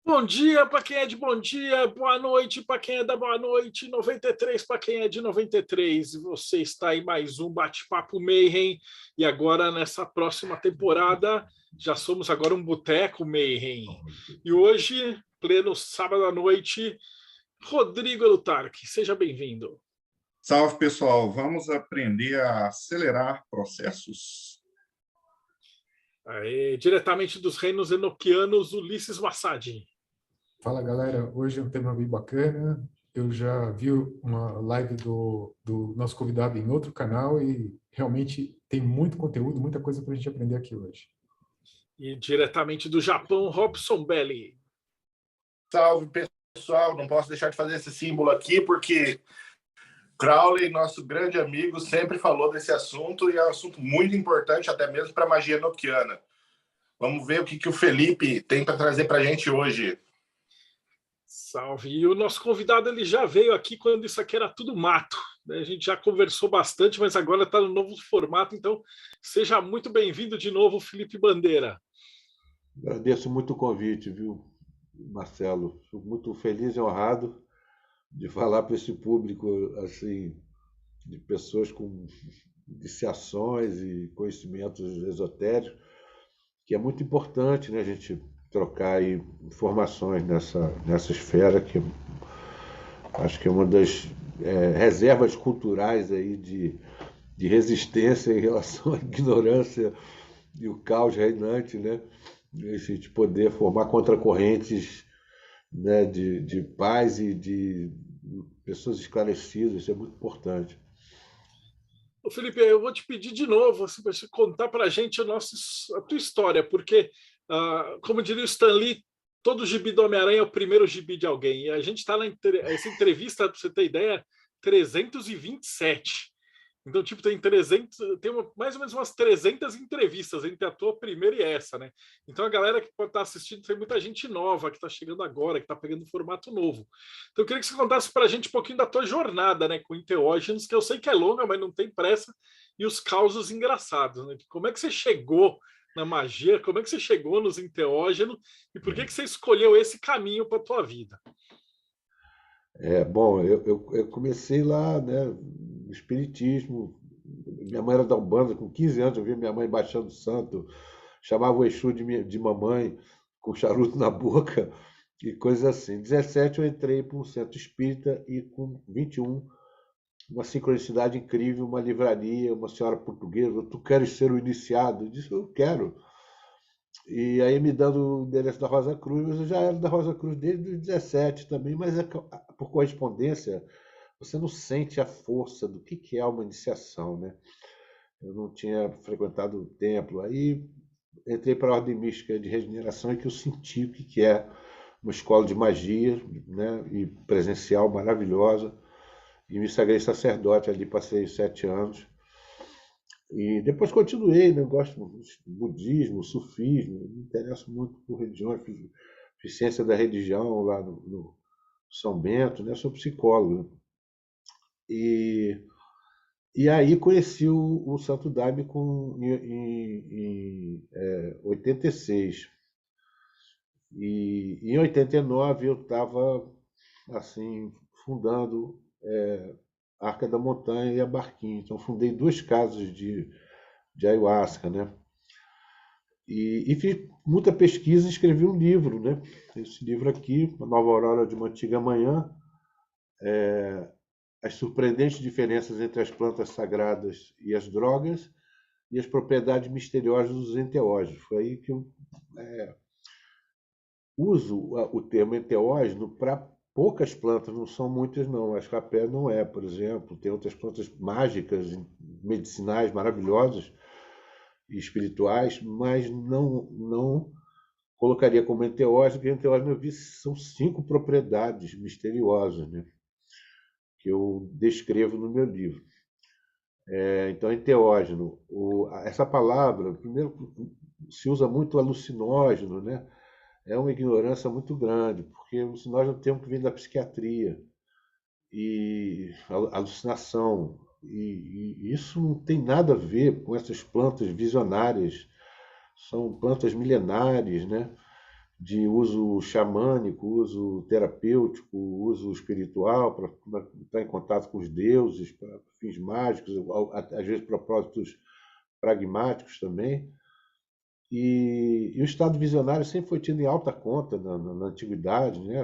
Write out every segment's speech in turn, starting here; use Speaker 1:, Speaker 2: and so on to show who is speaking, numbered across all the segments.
Speaker 1: Bom dia para quem é de bom dia, boa noite para quem é da boa noite, 93 para quem é de 93. E você está em mais um Bate-Papo Mayhem. E agora, nessa próxima temporada, já somos agora um Boteco Mayhem. E hoje, pleno sábado à noite, Rodrigo Elutarque, seja bem-vindo.
Speaker 2: Salve, pessoal. Vamos aprender a acelerar processos?
Speaker 1: Aê, diretamente dos reinos enoquianos, Ulisses Massadi.
Speaker 3: Fala galera, hoje é um tema bem bacana. Eu já vi uma live do nosso convidado em outro canal e realmente tem muito conteúdo, muita coisa para a gente aprender aqui hoje.
Speaker 1: E diretamente do Japão, Robson Belli.
Speaker 4: Salve, pessoal. Não posso deixar de fazer esse símbolo aqui, porque Crowley, nosso grande amigo, sempre falou desse assunto e é um assunto muito importante, até mesmo para a magia enoquiana. Vamos ver o que o Felipe tem para trazer para a gente hoje.
Speaker 1: Salve. E o nosso convidado ele já veio aqui quando isso aqui era tudo mato. Né? A gente já conversou bastante, mas agora está no novo formato. Então, seja muito bem-vindo de novo, Felipe Bandeira.
Speaker 5: Agradeço muito o convite, viu, Marcelo? Fico muito feliz e honrado de falar para esse público assim, de pessoas com iniciações e conhecimentos esotéricos, que é muito importante, né, a gente trocar aí informações nessa esfera, que acho que é uma das reservas culturais aí de resistência em relação à ignorância e o caos reinante, né? A gente poder formar contracorrentes, né, de paz e de pessoas esclarecidas, isso é muito importante.
Speaker 1: Ô, Felipe, eu vou te pedir de novo assim, para você contar para a gente a tua história, porque, como diria o Stan Lee, todo gibi do Homem-Aranha é o primeiro gibi de alguém. E a gente está essa entrevista, para você ter ideia, 327. Então, tipo, tem mais ou menos umas 300 entrevistas entre a tua primeira e essa, né? Então, a galera que pode estar assistindo, tem muita gente nova que está chegando agora, que está pegando um formato novo. Então, eu queria que você contasse para a gente um pouquinho da tua jornada, né, com enteógenos, que eu sei que é longa, mas não tem pressa, e os causos engraçados, né? Como é que você chegou na magia? Como é que você chegou nos enteógenos? E por que você escolheu esse caminho para a tua vida?
Speaker 5: Bom, eu comecei lá, né, no espiritismo. Minha mãe era da Umbanda, com 15 anos eu via minha mãe baixando o santo, chamava o Exu de mamãe, com charuto na boca, e coisas assim. 17 eu entrei para um centro espírita e com 21, uma sincronicidade incrível, uma livraria, uma senhora portuguesa, tu queres ser o iniciado? Eu disse, eu quero. E aí me dando o endereço da Rosa Cruz, mas eu já era da Rosa Cruz desde os 17 também, mas por correspondência você não sente a força do que é uma iniciação, né? Eu não tinha frequentado o templo, aí entrei para a Ordem Mística de Regeneração e que eu senti o que é uma escola de magia, né? E presencial maravilhosa, e me sagrei sacerdote ali, passei 7 anos. E depois continuei, né? Eu gosto do budismo, sufismo, me interesso muito por religiões, fiz ciência da religião lá no São Bento, né? Sou psicólogo. Né? E aí conheci o Santo Daime em 86. E em 89 eu estava assim, fundando a Arca da Montanha e a Barquinha. Então fundei 2 casas de ayahuasca, né? E fiz muita pesquisa e escrevi um livro, né? Esse livro aqui, A Nova Aurora de uma Antiga Manhã, as surpreendentes diferenças entre as plantas sagradas e as drogas e as propriedades misteriosas dos enteógenos. Foi aí que eu uso o termo enteógeno para poucas plantas, não são muitas não. A escapé não é, por exemplo. Tem outras plantas mágicas, medicinais, maravilhosas e espirituais, mas não colocaria como enteógeno, porque enteógeno eu vi são 5 propriedades misteriosas, né, que eu descrevo no meu livro. Então, enteógeno, essa palavra, primeiro, se usa muito alucinógeno, né? É uma ignorância muito grande, porque alucinógeno é um termo que vem da psiquiatria, e alucinação, e isso não tem nada a ver com essas plantas visionárias, são plantas milenares, né? de uso xamânico, uso terapêutico, uso espiritual, para estar em contato com os deuses, para fins mágicos, às vezes propósitos pragmáticos também. E o estado visionário sempre foi tido em alta conta na antiguidade, né?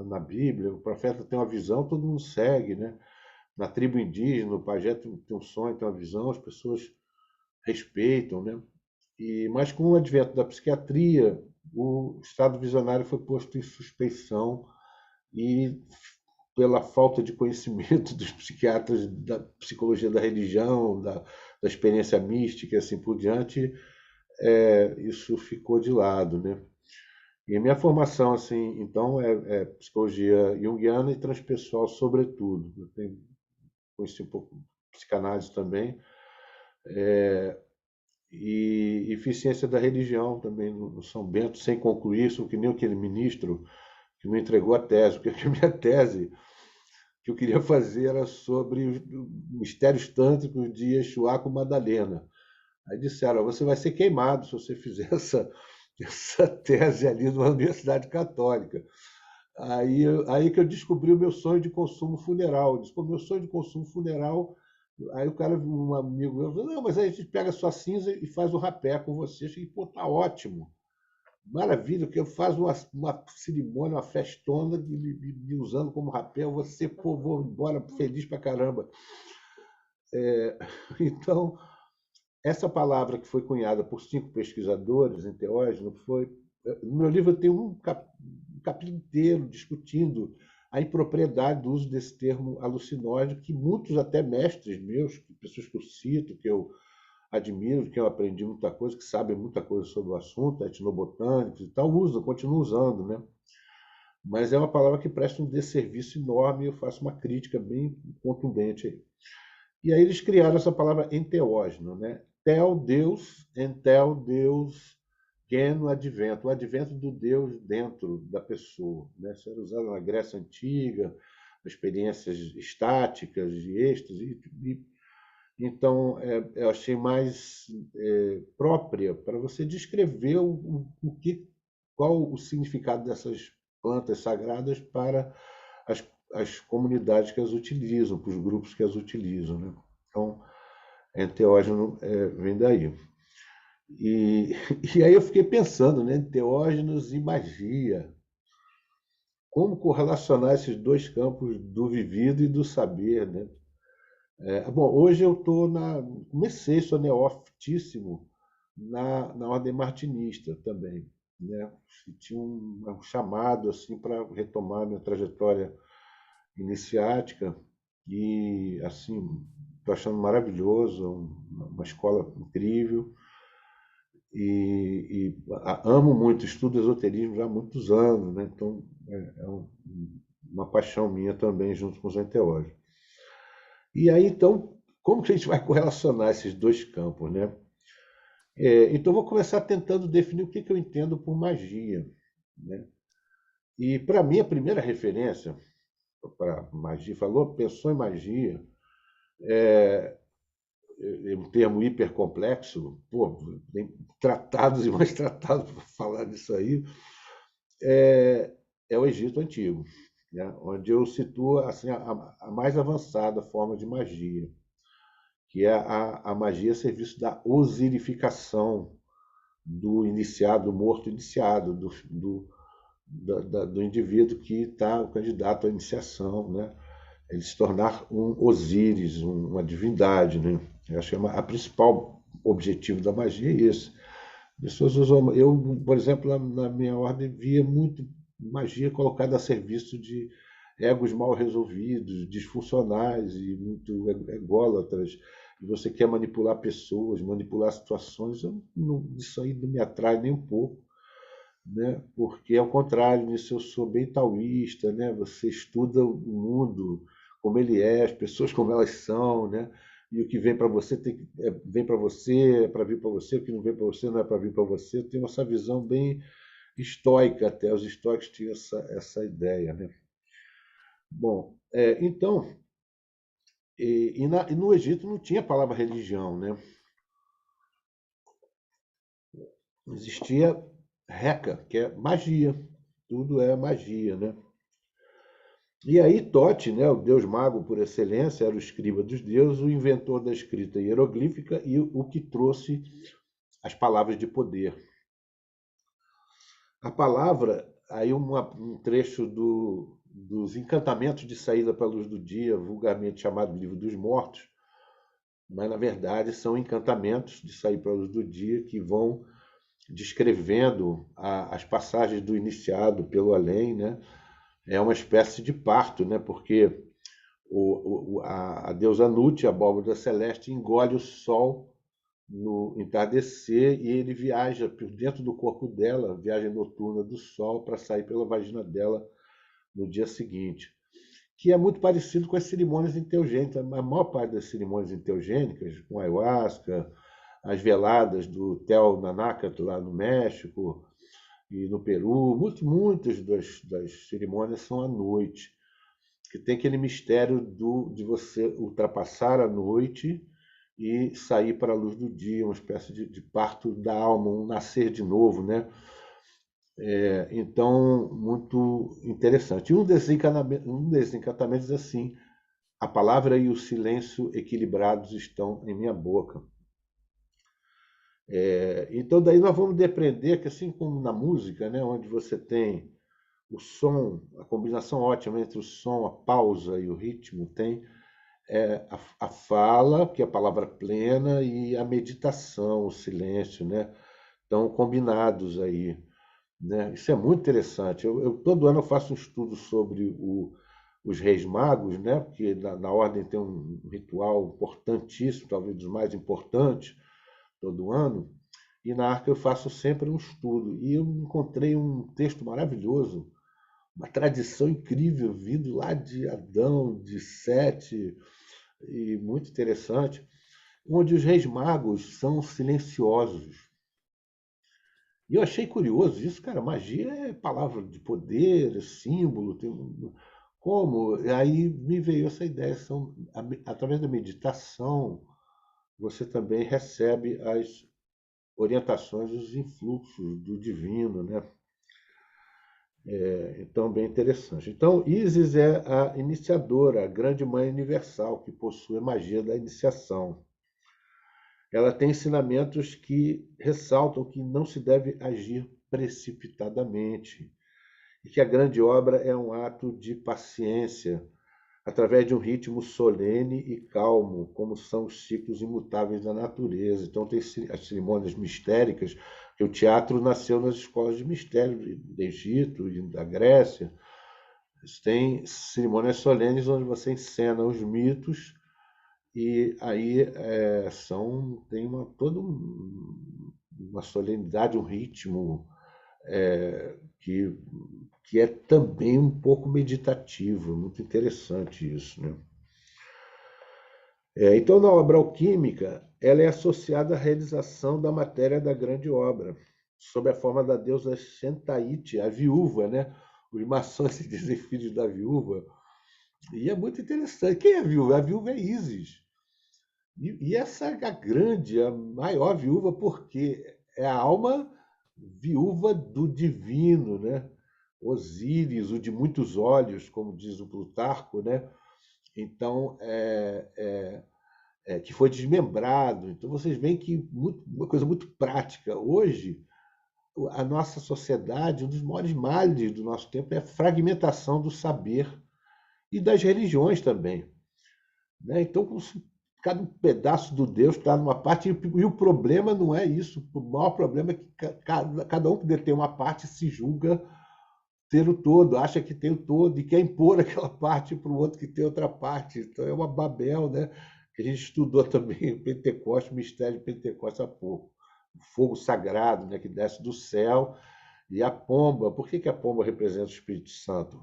Speaker 5: Na Bíblia, o profeta tem uma visão, todo mundo segue, né? Na tribo indígena, o pajé tem um sonho, tem uma visão, as pessoas respeitam, né? Mas com o advento da psiquiatria, o estado visionário foi posto em suspeição e pela falta de conhecimento dos psiquiatras da psicologia da religião, da experiência mística e assim por diante, isso ficou de lado, né? E a minha formação, assim, então, é psicologia junguiana e transpessoal, sobretudo. Eu conheci um pouco de psicanálise também, e fiz ciência da religião também no São Bento, sem concluir isso, que nem aquele ministro que me entregou a tese, porque a minha tese que eu queria fazer era sobre os mistérios tântricos de Yeshua com Madalena. Aí disseram, você vai ser queimado se você fizer essa tese ali numa universidade católica. Aí que eu descobri o meu sonho de consumo funeral. Eu disse, pô, meu sonho de consumo funeral. Aí o cara, um amigo meu, falou, não, mas aí a gente pega a sua cinza e faz o rapé com você. Eu achei, pô, tá ótimo. Maravilha, que eu faço uma cerimônia, uma festona, me usando como rapé. Você, pô, vou embora feliz pra caramba. Então, essa palavra que foi cunhada por 5 pesquisadores, enteógeno, foi. No meu livro eu tenho um capítulo inteiro discutindo a impropriedade do uso desse termo alucinógeno, que muitos, até mestres meus, pessoas que eu cito, que eu admiro, que eu aprendi muita coisa, que sabem muita coisa sobre o assunto, etnobotânicos e tal, usam, continuam usando, né? Mas é uma palavra que presta um desserviço enorme e eu faço uma crítica bem contundente aí. E aí eles criaram essa palavra enteógeno, né? Tel, Deus, entel, Deus, gen, o advento do Deus dentro da pessoa, né? Isso era usado na Grécia Antiga, experiências estáticas, de êxtase, então eu achei mais própria para você descrever qual o significado dessas plantas sagradas para as comunidades que as utilizam, para os grupos que as utilizam, né? Então, enteógeno vem daí. E aí eu fiquei pensando, né? Enteógenos e magia. Como correlacionar esses dois campos do vivido e do saber, né? Bom, hoje eu comecei, sou neófitíssimo na ordem martinista também, né? Tinha um chamado assim para retomar minha trajetória iniciática e assim estou achando maravilhoso, uma escola incrível e amo muito, estudo esoterismo já há muitos anos, né? Então uma paixão minha também junto com os enteógenos. E aí então como que a gente vai correlacionar esses dois campos, né? Então vou começar tentando definir o que eu entendo por magia, né? E para mim a primeira referência para magia, pensou em magia, é um termo hipercomplexo, pô, tem tratados e mais tratados para falar disso aí, é o Egito Antigo, né? Onde eu situo assim, a mais avançada forma de magia, que é a magia a serviço da osirificação do iniciado, do morto iniciado, do indivíduo que está o candidato à iniciação, né? Ele se tornar um Osíris, uma divindade, né? Eu acho que a principal objetivo da magia é esse. Pessoas usam, eu, por exemplo, na minha ordem via muito magia colocada a serviço de egos mal resolvidos, disfuncionais e muito ególatras. E você quer manipular pessoas, manipular situações, isso aí não me atrai nem um pouco, né? Porque ao contrário, nisso eu sou bem taoísta, né? Você estuda o mundo como ele é, as pessoas como elas são, né? E o que vem para você vem para você, é para vir para você, o que não vem para você não é para vir para você. Eu tenho essa visão bem estoica até, os estoicos tinham essa ideia, né? Bom, então, e no Egito não tinha a palavra religião, né? Existia Reca, que é magia. Tudo é magia, né? E aí Tote, né, o deus mago por excelência, era o escriba dos deuses, o inventor da escrita hieroglífica e o que trouxe as palavras de poder. A palavra, aí um trecho dos encantamentos de saída para a luz do dia, vulgarmente chamado Livro dos Mortos, mas na verdade são encantamentos de sair para a luz do dia que vão descrevendo as passagens do iniciado pelo além, né? É uma espécie de parto, né? Porque a deusa Nut, a abóbora celeste, engole o sol no entardecer e ele viaja por dentro do corpo dela, viagem noturna do sol, para sair pela vagina dela no dia seguinte. Que é muito parecido com as cerimônias enteogênicas. A maior parte das cerimônias enteogênicas, com ayahuasca, as veladas do Tel Nanácato lá no México e no Peru, muitas das cerimônias são à noite, que tem aquele mistério de você ultrapassar a noite e sair para a luz do dia, uma espécie de parto da alma, um nascer de novo, né? Então, muito interessante. E um desses encantamentos é assim: a palavra e o silêncio equilibrados estão em minha boca. Então, daí nós vamos depreender que, assim como na música, né, onde você tem o som, a combinação ótima entre o som, a pausa e o ritmo, tem a fala, que é a palavra plena, e a meditação, o silêncio, né? Estão combinados aí, né? Isso é muito interessante. Todo ano eu faço um estudo sobre os Reis Magos, né? Porque na ordem tem um ritual importantíssimo, talvez dos mais importantes, todo ano, e na Arca eu faço sempre um estudo. E eu encontrei um texto maravilhoso, uma tradição incrível, vindo lá de Adão, de Sete, e muito interessante, onde os Reis Magos são silenciosos. E eu achei curioso isso, cara. Magia é palavra de poder, é símbolo. Como? Aí me veio essa ideia. Através da meditação, você também recebe as orientações, os influxos do divino, né? Então, bem interessante. Então, Isis é a iniciadora, a grande mãe universal, que possui a magia da iniciação. Ela tem ensinamentos que ressaltam que não se deve agir precipitadamente e que a grande obra é um ato de paciência, através de um ritmo solene e calmo, como são os ciclos imutáveis da natureza. Então, tem as cerimônias mistéricas, que o teatro nasceu nas escolas de mistério do Egito e da Grécia. Tem cerimônias solenes onde você encena os mitos e aí tem toda uma solenidade, um ritmo que é também um pouco meditativo, muito interessante isso, né? Então, na obra alquímica, ela é associada à realização da matéria da grande obra, sob a forma da deusa Shentaite, a viúva, né? Os maçons se dizem filhos da viúva, e é muito interessante. Quem é a viúva? A viúva é Ísis. E essa é a grande, a maior viúva, porque é a alma viúva do divino, né? Osíris, o de muitos olhos, como diz o Plutarco, né? Então, que foi desmembrado. Então, vocês veem que uma coisa muito prática. Hoje, a nossa sociedade, um dos maiores males do nosso tempo é a fragmentação do saber e das religiões também, né? Então, cada pedaço do Deus está numa parte, e o problema não é isso. O maior problema é que cada um que detém uma parte se julga ter o todo, acha que tem o todo e quer impor aquela parte para o outro que tem outra parte. Então é uma Babel, né? Que a gente estudou também o Pentecostes, o mistério de Pentecostes há pouco. O fogo sagrado, né, que desce do céu, e a pomba. Por que a pomba representa o Espírito Santo?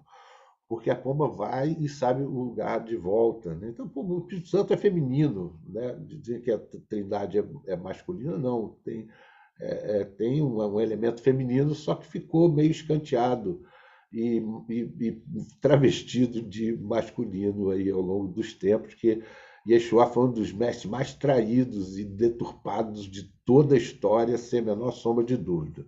Speaker 5: Porque a pomba vai e sabe o lugar de volta, né? Então, o Espírito Santo é feminino, né? Dizer que a Trindade é masculina, não. Tem um elemento feminino, só que ficou meio escanteado e travestido de masculino aí ao longo dos tempos, que Yeshua foi um dos mestres mais traídos e deturpados de toda a história, sem a menor sombra de dúvida.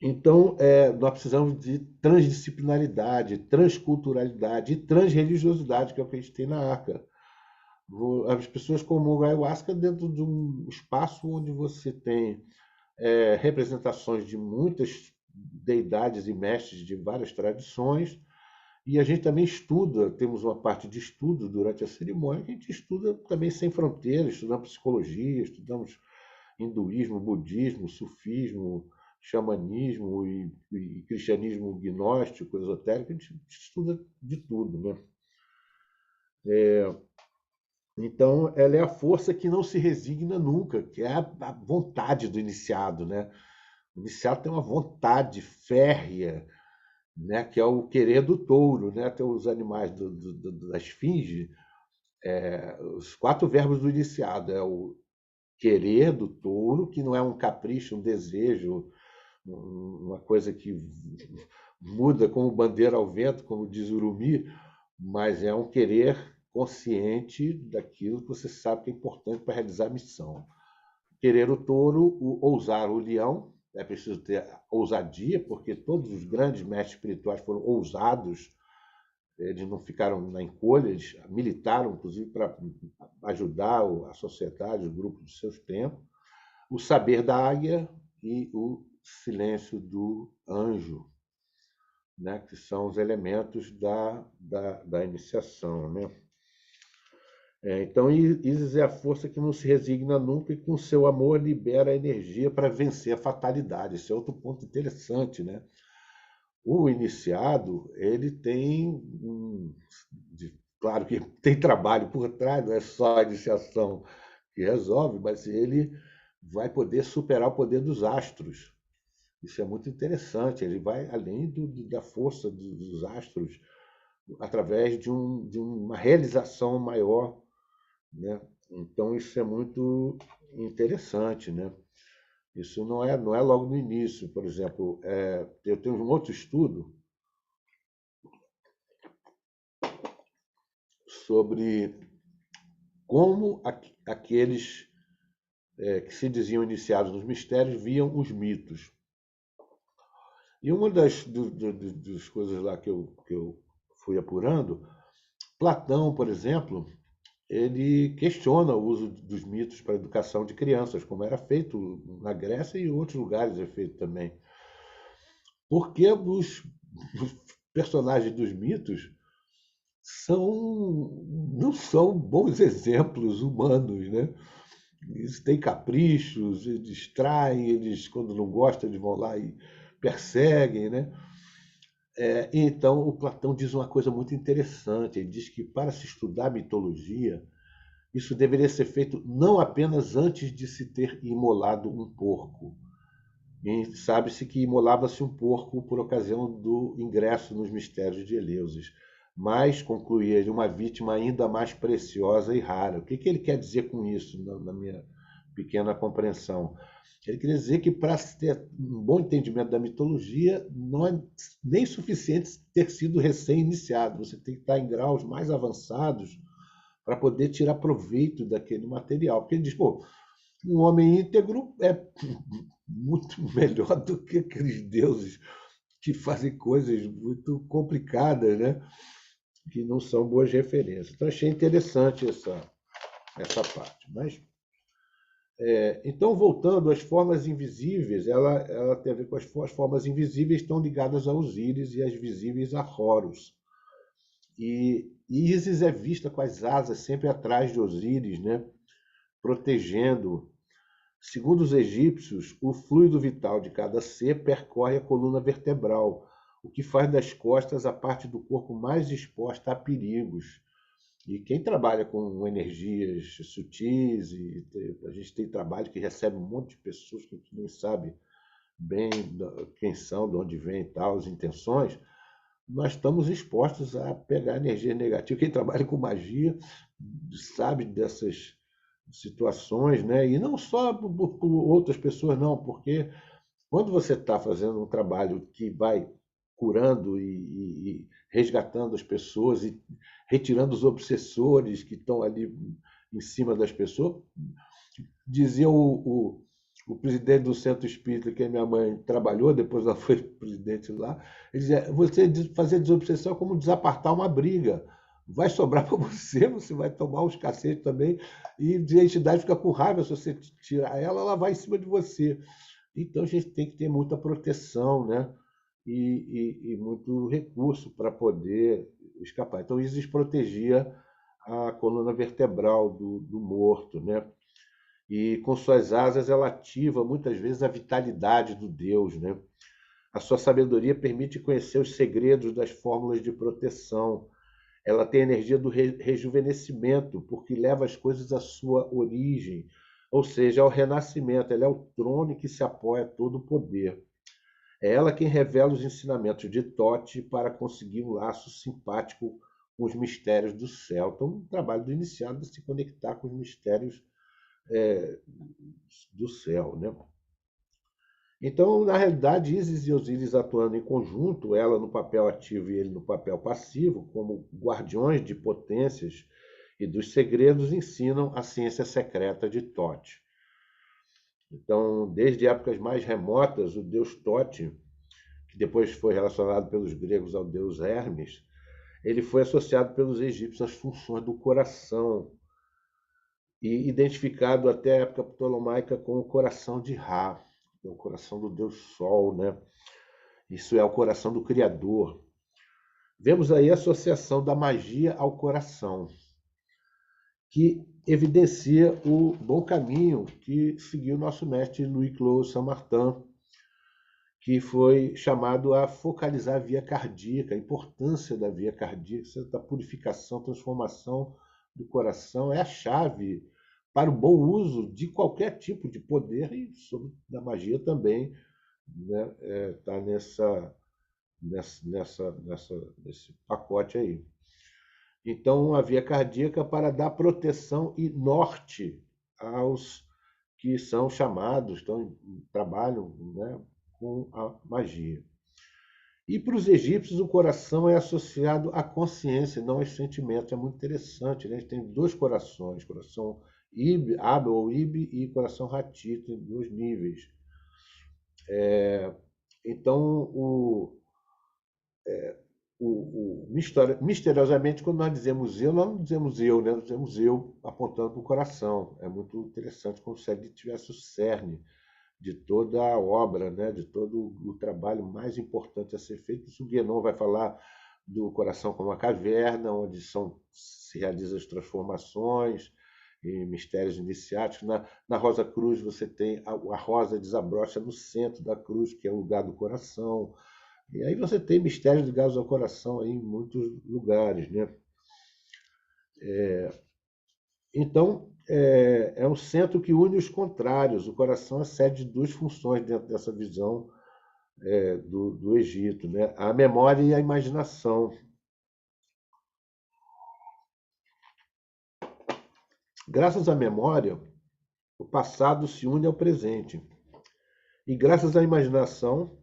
Speaker 5: Então, nós precisamos de transdisciplinaridade, transculturalidade e transreligiosidade, que é o que a gente tem na Arca. As pessoas comungam a ayahuasca dentro de um espaço onde você tem representações de muitas deidades e mestres de várias tradições, e a gente também estuda, temos uma parte de estudo durante a cerimônia, que a gente estuda também sem fronteiras, estudamos psicologia, estudamos hinduísmo, budismo, sufismo, xamanismo e cristianismo gnóstico, esotérico, a gente estuda de tudo, né? Então, ela é a força que não se resigna nunca, que é a vontade do iniciado, né? O iniciado tem uma vontade férrea, né? Que é o querer do touro, né? Até os animais da esfinge, os 4 verbos do iniciado é o querer do touro, que não é um capricho, um desejo, uma coisa que muda como bandeira ao vento, como diz Urumi, mas é um querer consciente daquilo que você sabe que é importante para realizar a missão. Querer o touro, ousar o leão, é preciso ter ousadia, porque todos os grandes mestres espirituais foram ousados, eles não ficaram na encolha, eles militaram, inclusive, para ajudar a sociedade, o grupo dos seus tempos. O saber da águia e o silêncio do anjo, né? Que são os elementos da iniciação, né? Então, Isis é a força que não se resigna nunca e, com seu amor, libera a energia para vencer a fatalidade. Esse é outro ponto interessante, né? O iniciado, ele tem, claro que tem trabalho por trás, não é só a iniciação que resolve, mas ele vai poder superar o poder dos astros. Isso é muito interessante, ele vai além da força dos astros através de uma realização maior, né? Então, isso é muito interessante, né? Isso não é logo no início. Por exemplo, eu tenho um outro estudo sobre como aqueles que se diziam iniciados nos mistérios viam os mitos. E uma das coisas lá que eu fui apurando, Platão, por exemplo, ele questiona o uso dos mitos para a educação de crianças, como era feito na Grécia e em outros lugares é feito também. Porque os personagens dos mitos não são bons exemplos humanos, né? Eles têm caprichos, eles traem, eles, quando não gostam, eles vão lá e perseguem, né? Então, o Platão diz uma coisa muito interessante. Ele diz que, para se estudar mitologia, isso deveria ser feito não apenas antes de se ter imolado um porco. E sabe-se que imolava-se um porco por ocasião do ingresso nos mistérios de Eleusis. Mas, conclui ele, uma vítima ainda mais preciosa e rara. O que ele quer dizer com isso, na minha pequena compreensão? Ele quer dizer que, para ter um bom entendimento da mitologia, não é nem suficiente ter sido recém-iniciado. Você tem que estar em graus mais avançados para poder tirar proveito daquele material. Porque ele diz, pô, um homem íntegro é muito melhor do que aqueles deuses que fazem coisas muito complicadas, né? Que não são boas referências. Então, achei interessante essa parte. Mas, então, voltando às formas invisíveis, ela tem a ver com as formas invisíveis estão ligadas a Osíris e as visíveis a Horus. E Ísis é vista com as asas sempre atrás de Osíris, né? Protegendo. Segundo os egípcios, o fluido vital de cada ser percorre a coluna vertebral, o que faz das costas a parte do corpo mais exposta a perigos. E quem trabalha com energias sutis, a gente tem trabalho que recebe um monte de pessoas que a gente nem sabe bem quem são, de onde vêm e tal, as intenções, nós estamos expostos a pegar energia negativa. Quem trabalha com magia sabe dessas situações, né? E não só por outras pessoas, não, porque quando você está fazendo um trabalho que vai curando e resgatando as pessoas e retirando os obsessores que estão ali em cima das pessoas, dizia o o presidente do Centro Espírita, que a minha mãe trabalhou, depois ela foi presidente lá, ele dizia, você fazer desobsessão é como desapartar uma briga. Vai sobrar para você vai tomar uns cacetes também, e a entidade fica com raiva, se você tirar ela, ela vai em cima de você. Então a gente tem que ter muita proteção, né? E muito recurso para poder escapar. Então Isis protegia a coluna vertebral do morto, né? E com suas asas ela ativa muitas vezes a vitalidade do Deus, né? A sua sabedoria permite conhecer os segredos das fórmulas de proteção. Ela tem a energia do rejuvenescimento, porque leva as coisas à sua origem, ou seja, ao renascimento. Ela é o trono que se apoia a todo o poder. É ela quem revela os ensinamentos de Tote para conseguir um laço simpático com os mistérios do céu. Então, o trabalho do iniciado é se conectar com os mistérios do céu, né? Então, na realidade, Isis e Osíris atuando em conjunto, ela no papel ativo e ele no papel passivo, como guardiões de potências e dos segredos, ensinam a ciência secreta de Tote. Então, desde épocas mais remotas, o deus Tote, que depois foi relacionado pelos gregos ao deus Hermes, ele foi associado pelos egípcios às funções do coração e identificado até a época ptolomaica com o coração de Ra, o coração do deus Sol, né? Isso é o coração do Criador. Vemos aí a associação da magia ao coração, que evidencia o bom caminho que seguiu nosso mestre Louis-Claude Saint-Martin, que foi chamado a focalizar a via cardíaca, a importância da via cardíaca, da purificação, transformação do coração, é a chave para o bom uso de qualquer tipo de poder e sobre da magia também, né? Tá nesse pacote aí. Então, a via cardíaca para dar proteção e norte aos que são chamados, trabalham, né, com a magia. E para os egípcios, o coração é associado à consciência, não aos sentimentos. É muito interessante, né? A gente tem dois corações, coração Ab ou Ib e coração Hati, tem dois níveis. Então, misteriosamente, quando nós dizemos eu, nós não dizemos eu, né? Nós dizemos eu apontando para o coração. É muito interessante como se ali tivesse o cerne de toda a obra, né? De todo o trabalho mais importante a ser feito. Isso o Guénon vai falar do coração como uma caverna, onde se realizam as transformações e mistérios iniciáticos. Na Rosa Cruz você tem a rosa desabrocha no centro da cruz, que é o lugar do coração. E aí você tem mistérios ligados ao coração aí em muitos lugares, né? Então, é um centro que une os contrários. O coração é sede de duas funções dentro dessa visão do Egito, né? A memória e a imaginação. Graças à memória, o passado se une ao presente. E graças à imaginação,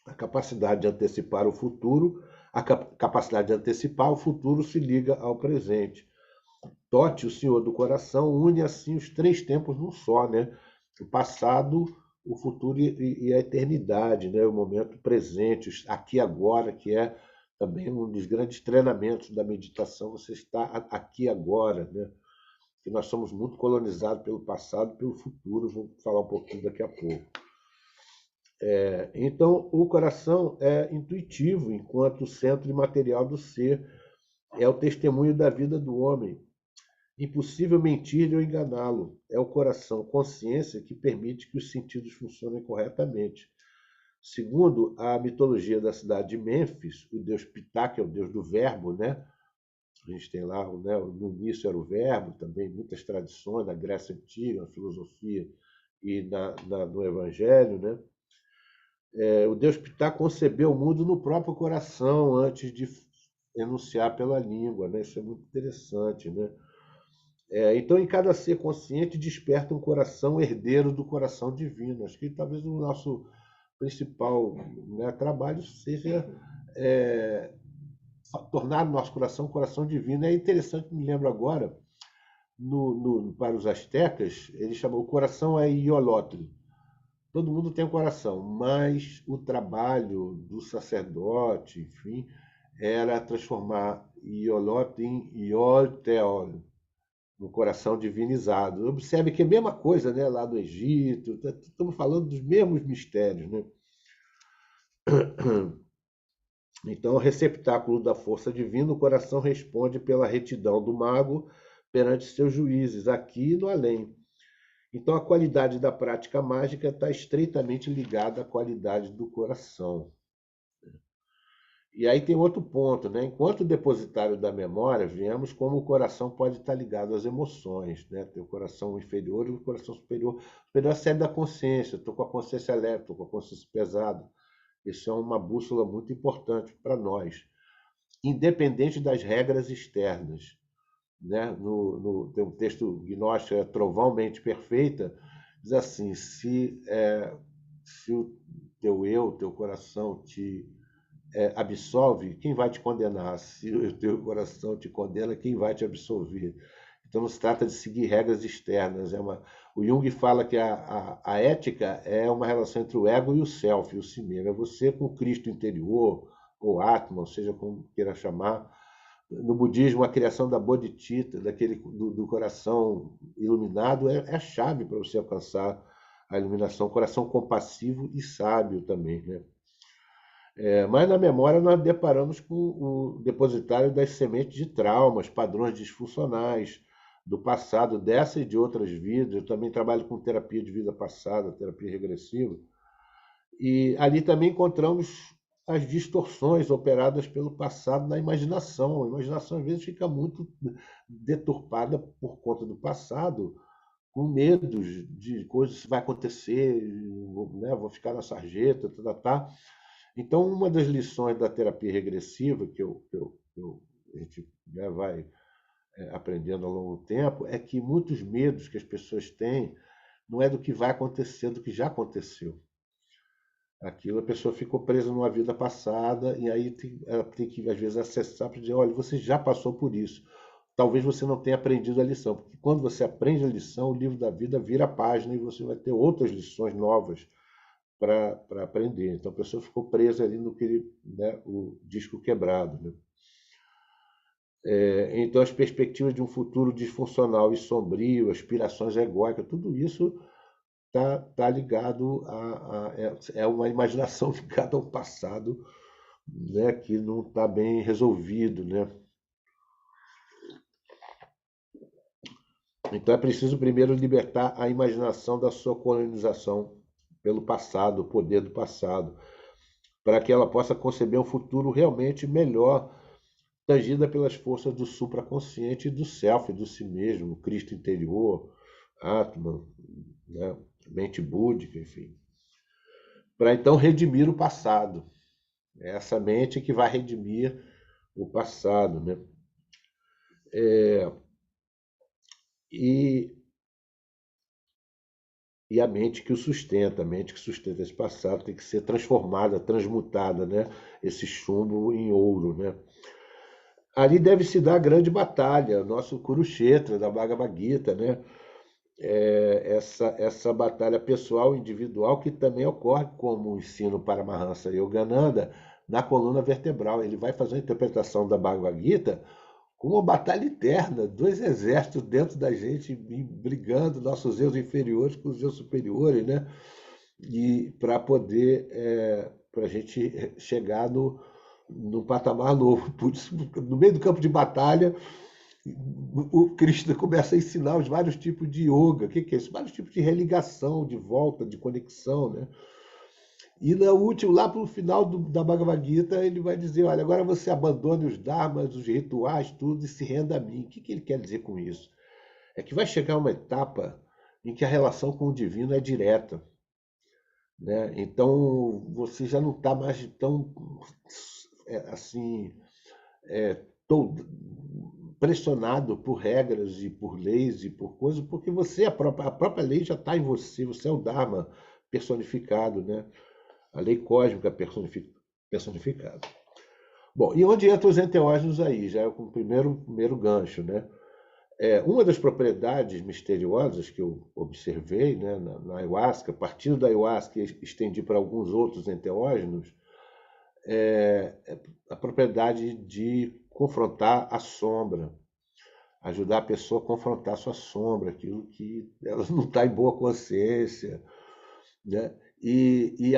Speaker 5: a capacidade de antecipar o futuro, se liga ao presente. Tote, o Senhor do Coração, une assim os três tempos num só, né? O passado, o futuro e a eternidade, né? O momento presente, aqui e agora, que é também um dos grandes treinamentos da meditação. Você está aqui agora, né? Que nós somos muito colonizados pelo passado e pelo futuro. Vou falar um pouquinho daqui a pouco. Então, o coração é intuitivo, enquanto centro imaterial do ser. É o testemunho da vida do homem. Impossível mentir-lhe ou enganá-lo. É o coração, consciência, que permite que os sentidos funcionem corretamente. Segundo a mitologia da cidade de Mênfis, o deus Ptah, que é o deus do verbo, né? A gente tem lá, né, no início era o verbo, também muitas tradições na Grécia Antiga, na filosofia e no Evangelho, né? O deus Ptah concebeu o mundo no próprio coração antes de enunciar pela língua, né? Isso é muito interessante, né? Então, em cada ser consciente desperta um coração herdeiro do coração divino. Acho que talvez o nosso principal, né, trabalho seja tornar o nosso coração um coração divino. É interessante, me lembro agora, para os astecas, ele chamou o coração Iolotl. todo mundo tem um coração, mas o trabalho do sacerdote, enfim, era transformar Iolot em Iol Teol, no coração divinizado. Observe que é a mesma coisa, né, lá do Egito, estamos falando dos mesmos mistérios, né? Então, o receptáculo da força divina, o coração responde pela retidão do mago perante seus juízes, aqui e no além. Então, a qualidade da prática mágica está estreitamente ligada à qualidade do coração. E aí tem outro ponto, né? Enquanto depositário da memória, vemos como o coração pode estar ligado às emoções, né? Tem o coração inferior e o coração superior. O superior é a sede da consciência. Estou com a consciência leve, estou com a consciência pesada. Isso é uma bússola muito importante para nós, independente das regras externas, né? Tem um texto gnóstico, Trovão, Mente Perfeita, diz assim: se o teu eu, teu coração te absolve, quem vai te condenar? Se o teu coração te condena, quem vai te absolver? Então não se trata de seguir regras externas. O Jung fala que a ética é uma relação entre o ego e o self, o si mesmo. É você com o Cristo interior, ou Atman, ou seja, como queira chamar. No budismo, a criação da bodhicitta, do coração iluminado, é a chave para você alcançar a iluminação. Coração compassivo e sábio também, né? Mas na memória nós deparamos com o depositário das sementes de traumas, padrões disfuncionais do passado, dessa e de outras vidas. Eu também trabalho com terapia de vida passada, terapia regressiva. E ali também encontramos as distorções operadas pelo passado na imaginação. A imaginação, às vezes, fica muito deturpada por conta do passado, com medos de coisas que vai acontecer, né? Vou ficar na sarjeta, tá. Então, uma das lições da terapia regressiva, que a gente já vai aprendendo ao longo do tempo, é que muitos medos que as pessoas têm não é do que vai acontecer, é do que já aconteceu. Aquilo, a pessoa ficou presa numa vida passada, e aí ela tem que, às vezes, acessar para dizer: olha, você já passou por isso. Talvez você não tenha aprendido a lição, porque quando você aprende a lição, o livro da vida vira a página e você vai ter outras lições novas para aprender. Então a pessoa ficou presa ali no que, né, o disco quebrado, né? Então as perspectivas de um futuro disfuncional e sombrio, aspirações egóicas, tudo isso tá ligado é uma imaginação ligada ao passado, né, que não está bem resolvido, né? Então é preciso primeiro libertar a imaginação da sua colonização pelo passado, o poder do passado, para que ela possa conceber um futuro realmente melhor, tangida pelas forças do supraconsciente e do self, do si mesmo, Cristo interior, Atman, né? Mente búdica, enfim. Para então redimir o passado. É essa mente que vai redimir o passado, né? E a mente que o sustenta, a mente que sustenta esse passado tem que ser transformada, transmutada, né? Esse chumbo em ouro, né? Ali deve se dar a grande batalha, nosso Kurukshetra, da Bhagavad Gita, né? Essa batalha pessoal, individual, que também ocorre, como o ensino Paramahansa Yogananda, na coluna vertebral. Ele vai fazer a interpretação da Bhagavad Gita com uma batalha interna, dois exércitos dentro da gente brigando, nossos eus inferiores com os eus superiores, né? E para poder, para a gente chegar num patamar novo. Por isso, no meio do campo de batalha, o Krishna começa a ensinar os vários tipos de yoga. O que é isso? Vários tipos de religação, de volta, de conexão, né? E no último, lá para o final da Bhagavad Gita, ele vai dizer: olha, agora você abandone os dharmas, os rituais, tudo, e se renda a mim. O que ele quer dizer com isso? É que vai chegar uma etapa em que a relação com o divino é direta, né? Então você já não está mais tão assim pressionado por regras e por leis e por coisas, porque a própria lei já está em você. Você é o Dharma personificado, né? A lei cósmica personificada. Bom, e onde entram os enteógenos aí? Já é o primeiro gancho, né? Uma das propriedades misteriosas que eu observei, né, na ayahuasca, partindo da ayahuasca e estendi para alguns outros enteógenos, é a propriedade de confrontar a sombra, ajudar a pessoa a confrontar a sua sombra, aquilo que ela não está em boa consciência, né?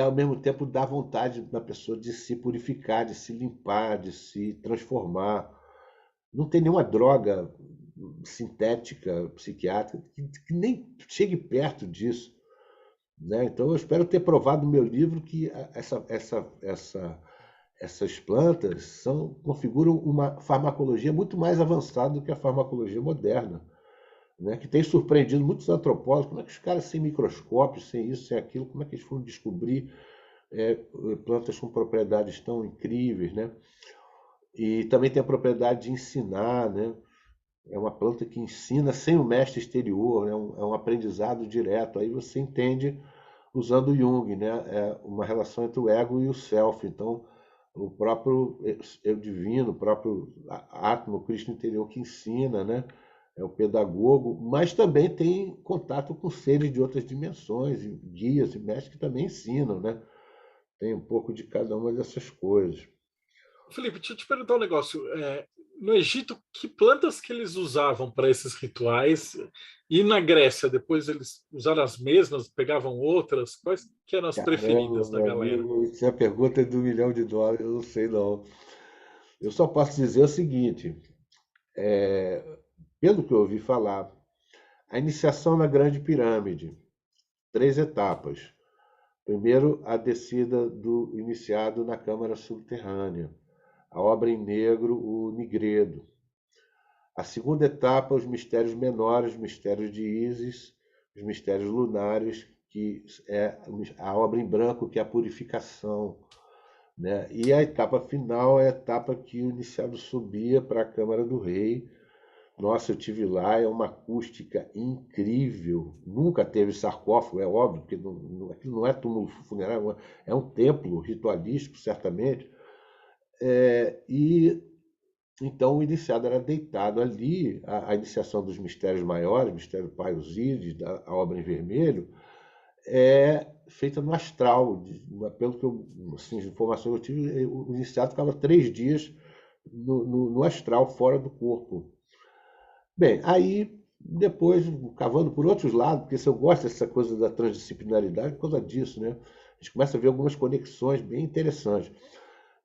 Speaker 5: Ao mesmo tempo, dar vontade da pessoa de se purificar, de se limpar, de se transformar. Não tem nenhuma droga sintética, psiquiátrica, que nem chegue perto disso, né? Então, eu espero ter provado no meu livro que essas plantas configuram uma farmacologia muito mais avançada do que a farmacologia moderna, né? Que tem surpreendido muitos antropólogos. Como é que os caras sem microscópio, sem isso, sem aquilo, como é que eles foram descobrir plantas com propriedades tão incríveis, né? E também tem a propriedade de ensinar, né? É uma planta que ensina sem o mestre exterior, né? É um aprendizado direto. Aí você entende, usando Jung, né? É uma relação entre o ego e o self. Então, o próprio eu divino, o próprio Atma, o Cristo interior que ensina, né? É o pedagogo, mas também tem contato com seres de outras dimensões, e guias e mestres que também ensinam, né? Tem um pouco de cada uma dessas coisas.
Speaker 1: Felipe, deixa eu te perguntar um negócio. No Egito, que plantas que eles usavam para esses rituais? E na Grécia, depois eles usaram as mesmas, pegavam outras? Quais que eram as
Speaker 5: Caramba,
Speaker 1: preferidas da
Speaker 5: meu
Speaker 1: galera?
Speaker 5: amigo, isso é a pergunta de $1 milhão, eu não sei não. Eu só posso dizer o seguinte, pelo que eu ouvi falar, a iniciação na Grande Pirâmide, 3 etapas. Primeiro, a descida do iniciado na Câmara Subterrânea, a obra em negro, o Nigredo. A segunda etapa, os mistérios menores, os mistérios de Ísis, os mistérios lunares, que é a obra em branco, que é a purificação, né? E a etapa final é a etapa que o iniciado subia para a Câmara do Rei. Nossa, eu tive lá, é uma acústica incrível. Nunca teve sarcófago, é óbvio, porque aquilo não é túmulo funerário, é um templo ritualístico, certamente. E então o iniciado era deitado ali, a iniciação dos mistérios maiores, mistério Pai Osíris, a obra em vermelho, é feita no astral. Pelo que assim, as informações que eu tive, o iniciado ficava 3 dias no astral, fora do corpo. Bem, aí depois, cavando por outros lados, porque se eu gosto dessa coisa da transdisciplinaridade, por causa disso, né? A gente começa a ver algumas conexões bem interessantes.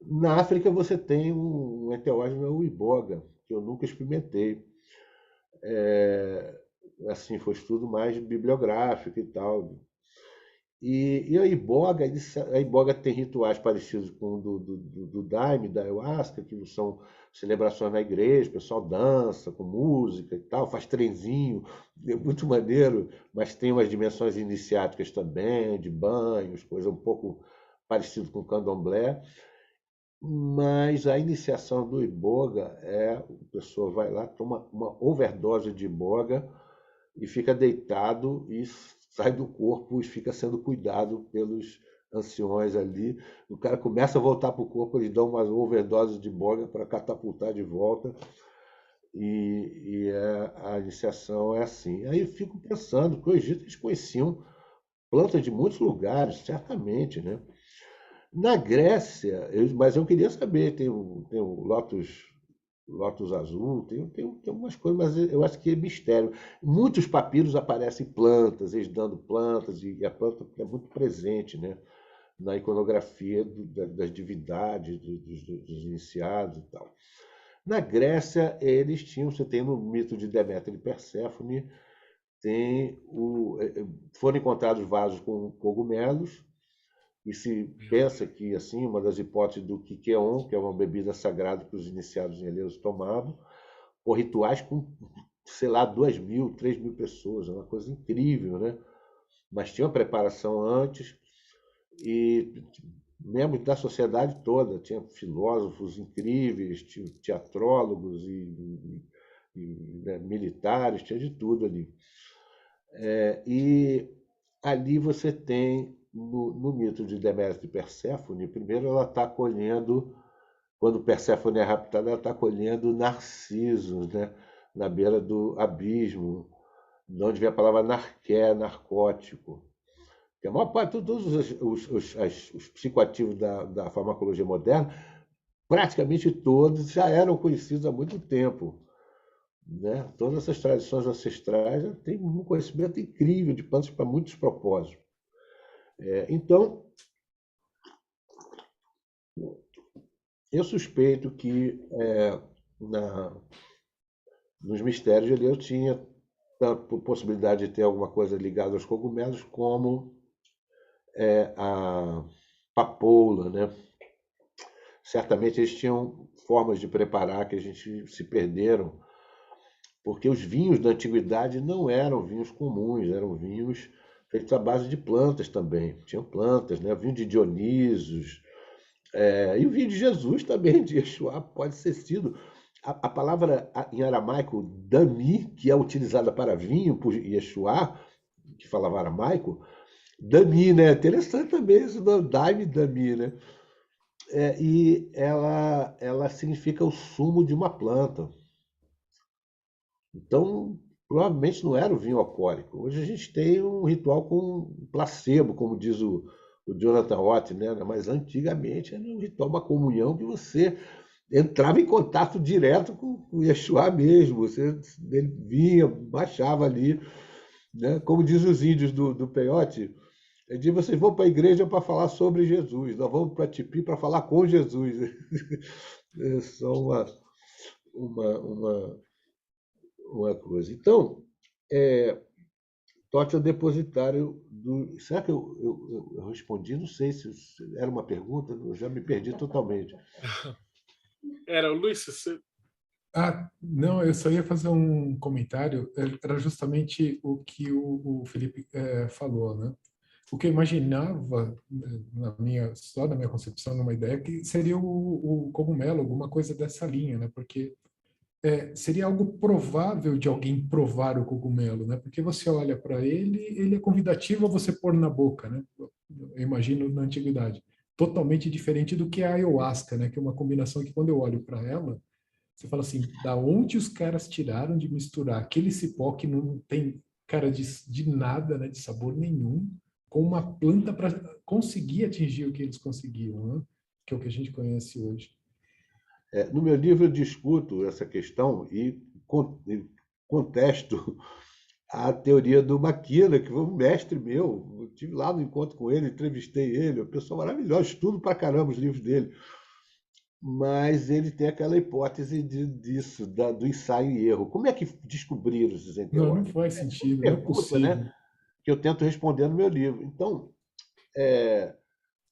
Speaker 5: Na África você tem um enteógeno, o iboga, que eu nunca experimentei. Assim, foi estudo mais bibliográfico e tal. E a iboga tem rituais parecidos com o do Daime, da Ayahuasca, que são celebrações na igreja, o pessoal dança com música e tal, faz trenzinho, é muito maneiro, mas tem umas dimensões iniciáticas também, de banhos, coisa um pouco parecido com o candomblé. Mas a iniciação do iboga a pessoa vai lá, toma uma overdose de iboga e fica deitado e sai do corpo e fica sendo cuidado pelos anciões ali. O cara começa a voltar para o corpo, eles dão umas overdoses de iboga para catapultar de volta. A iniciação é assim. Aí eu fico pensando que o Egito eles conheciam plantas de muitos lugares, certamente, né? Na Grécia, mas eu queria saber, tem o Lotus azul, tem algumas coisas, mas eu acho que é mistério. Muitos papiros aparecem plantas, eles dando plantas, e a planta é muito presente, né, na iconografia das divindades, dos iniciados e tal. Na Grécia, você tem no mito de Deméter e Perséfone, foram encontrados vasos com cogumelos, e se pensa que, assim, uma das hipóteses do Kikeon, que é uma bebida sagrada que os iniciados em Eleus tomavam, por rituais com, sei lá, 2.000, 3.000 pessoas, é uma coisa incrível, né? Mas tinha uma preparação antes e membros da sociedade toda, tinha filósofos incríveis, tinha teatrólogos né, militares, tinha de tudo ali. E ali você tem, no mito de Deméter e Perséfone, primeiro ela está colhendo, quando Perséfone é raptada, ela está colhendo narcisos, né? na beira do abismo, de onde vem a palavra narqué, narcótico. Que a maior parte, todos os psicoativos da farmacologia moderna, praticamente todos já eram conhecidos há muito tempo, né? Todas essas tradições ancestrais já têm um conhecimento incrível de plantas para muitos propósitos. Então, eu suspeito que nos mistérios ali eu tinha a possibilidade de ter alguma coisa ligada aos cogumelos, como a papoula, né? Certamente eles tinham formas de preparar que a gente se perderam, porque os vinhos da antiguidade não eram vinhos comuns, eram vinhos feitos à base de plantas também. Tinham plantas, né? O vinho de Dionísios, e o vinho de Jesus também, de Yeshua, pode ser sido. A palavra em aramaico, dami, que é utilizada para vinho por Yeshua, que falava aramaico, dami, né? Interessante também isso, daime, dami, né? E ela significa o sumo de uma planta. Então, provavelmente não era o vinho alcoólico. Hoje a gente tem um ritual com placebo, como diz o Jonathan Ott, né? Mas antigamente era um ritual, uma comunhão que você entrava em contato direto com o Yeshua mesmo. Ele vinha, baixava ali, né? Como diz os índios do Peyote, vocês vão para a igreja para falar sobre Jesus, nós vamos para Tipi para falar com Jesus. É só uma coisa. Então, Totti é o depositário do. Será que eu respondi? Não sei se era uma pergunta, eu já me perdi totalmente.
Speaker 1: Era, Luiz, você...
Speaker 3: Não, eu só ia fazer um comentário, era justamente o que o Felipe falou, né? O que eu imaginava, só na minha concepção, numa ideia, que seria o cogumelo, alguma coisa dessa linha, né? Porque seria algo provável de alguém provar o cogumelo, né? Porque você olha para ele, ele é convidativo a você pôr na boca, né? Eu imagino na antiguidade. Totalmente diferente do que a ayahuasca, né? Que é uma combinação que quando eu olho para ela, você fala assim, da onde os caras tiraram de misturar aquele cipó que não tem cara de nada, né? De sabor nenhum, com uma planta para conseguir atingir o que eles conseguiam, né? Que é o que a gente conhece hoje.
Speaker 5: No meu livro eu discuto essa questão e contesto a teoria do Maquina, que foi um mestre meu. Eu estive lá no encontro com ele, entrevistei ele, uma pessoa maravilhosa, estudo pra caramba os livros dele. Mas ele tem aquela hipótese disso, do ensaio e erro. Como é que descobriram esses
Speaker 3: Não
Speaker 5: enteógenos?
Speaker 3: faz sentido, não é
Speaker 5: Pergunta,
Speaker 3: possível.
Speaker 5: né? Que eu tento responder no meu livro. Então,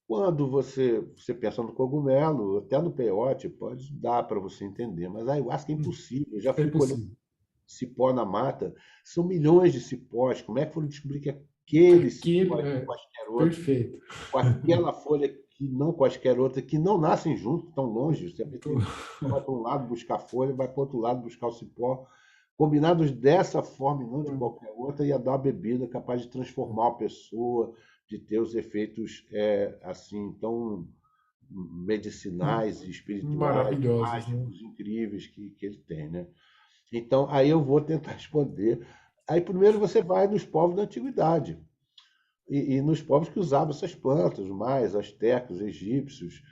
Speaker 5: quando você pensa no cogumelo, até no peiote, pode dar para você entender, mas a ayahuasca é impossível. Eu já
Speaker 3: É
Speaker 5: fui colher
Speaker 3: impossível.
Speaker 5: cipó na mata, são milhões de cipós. Como é que foram descobrir que aquele cipó
Speaker 3: Aquele,
Speaker 5: é quaisquer outro,
Speaker 3: perfeito.
Speaker 5: com aquela folha que não quaisquer outra, que não nascem juntos, estão longe? Você vai para um lado buscar folha, vai para o outro lado buscar o cipó. Combinados dessa forma e não de qualquer outra, ia dar uma bebida capaz de transformar a pessoa, de ter os efeitos assim tão medicinais e espirituais,
Speaker 3: Maravilhosos, né?
Speaker 5: mágicos, incríveis que ele tem, né? Então, aí eu vou tentar responder. Aí, primeiro, você vai nos povos da antiguidade e nos povos que usavam essas plantas, os mais, astecas, egípcios.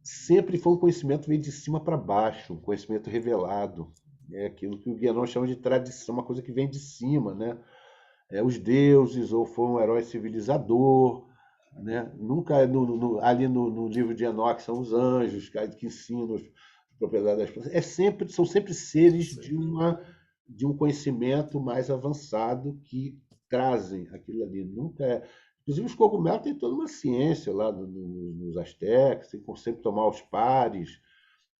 Speaker 5: Sempre foi um conhecimento que veio de cima para baixo, um conhecimento revelado. É aquilo que o Guianon chama de tradição, uma coisa que vem de cima, né? Os deuses, ou foi um herói civilizador, né? Nunca ali no livro de Enoque são os anjos que ensinam as propriedades das plantas. São sempre seres de um conhecimento mais avançado que trazem aquilo ali. Nunca Inclusive, os cogumelos têm toda uma ciência lá nos astecas, tem que sempre tomar os pares,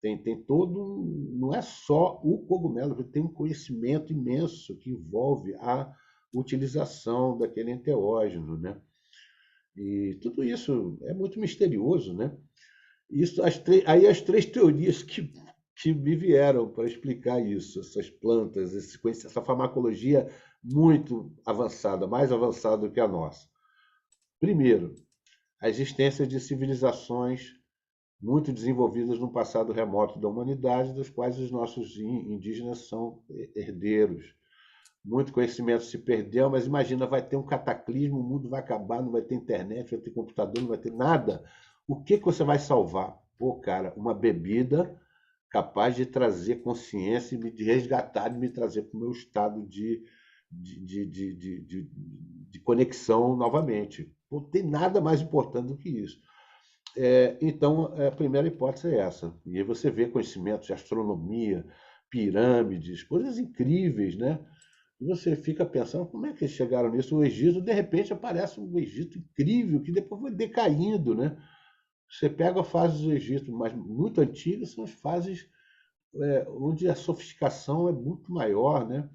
Speaker 5: tem todo. Não é só o cogumelo, tem um conhecimento imenso que envolve a utilização daquele enteógeno, né? E tudo isso é muito misterioso, né? Isso, aí as três teorias que me vieram para explicar isso, essas plantas, essa farmacologia muito avançada, mais avançada do que a nossa. Primeiro, a existência de civilizações muito desenvolvidas no passado remoto da humanidade, das quais os nossos indígenas são herdeiros. Muito conhecimento se perdeu, mas imagina, vai ter um cataclismo, o mundo vai acabar, não vai ter internet, vai ter computador, não vai ter nada. O que você vai salvar? Pô, cara, uma bebida capaz de trazer consciência e de resgatar, de me trazer para o meu estado de conexão novamente. Não tem nada mais importante do que isso. Então, a primeira hipótese é essa. E aí você vê conhecimentos de astronomia, pirâmides, coisas incríveis, né? E você fica pensando como é que eles chegaram nisso. O Egito, de repente, aparece um Egito incrível que depois vai decaindo, né? Você pega fases do Egito, mas muito antigas, são as fases onde a sofisticação é muito maior, né?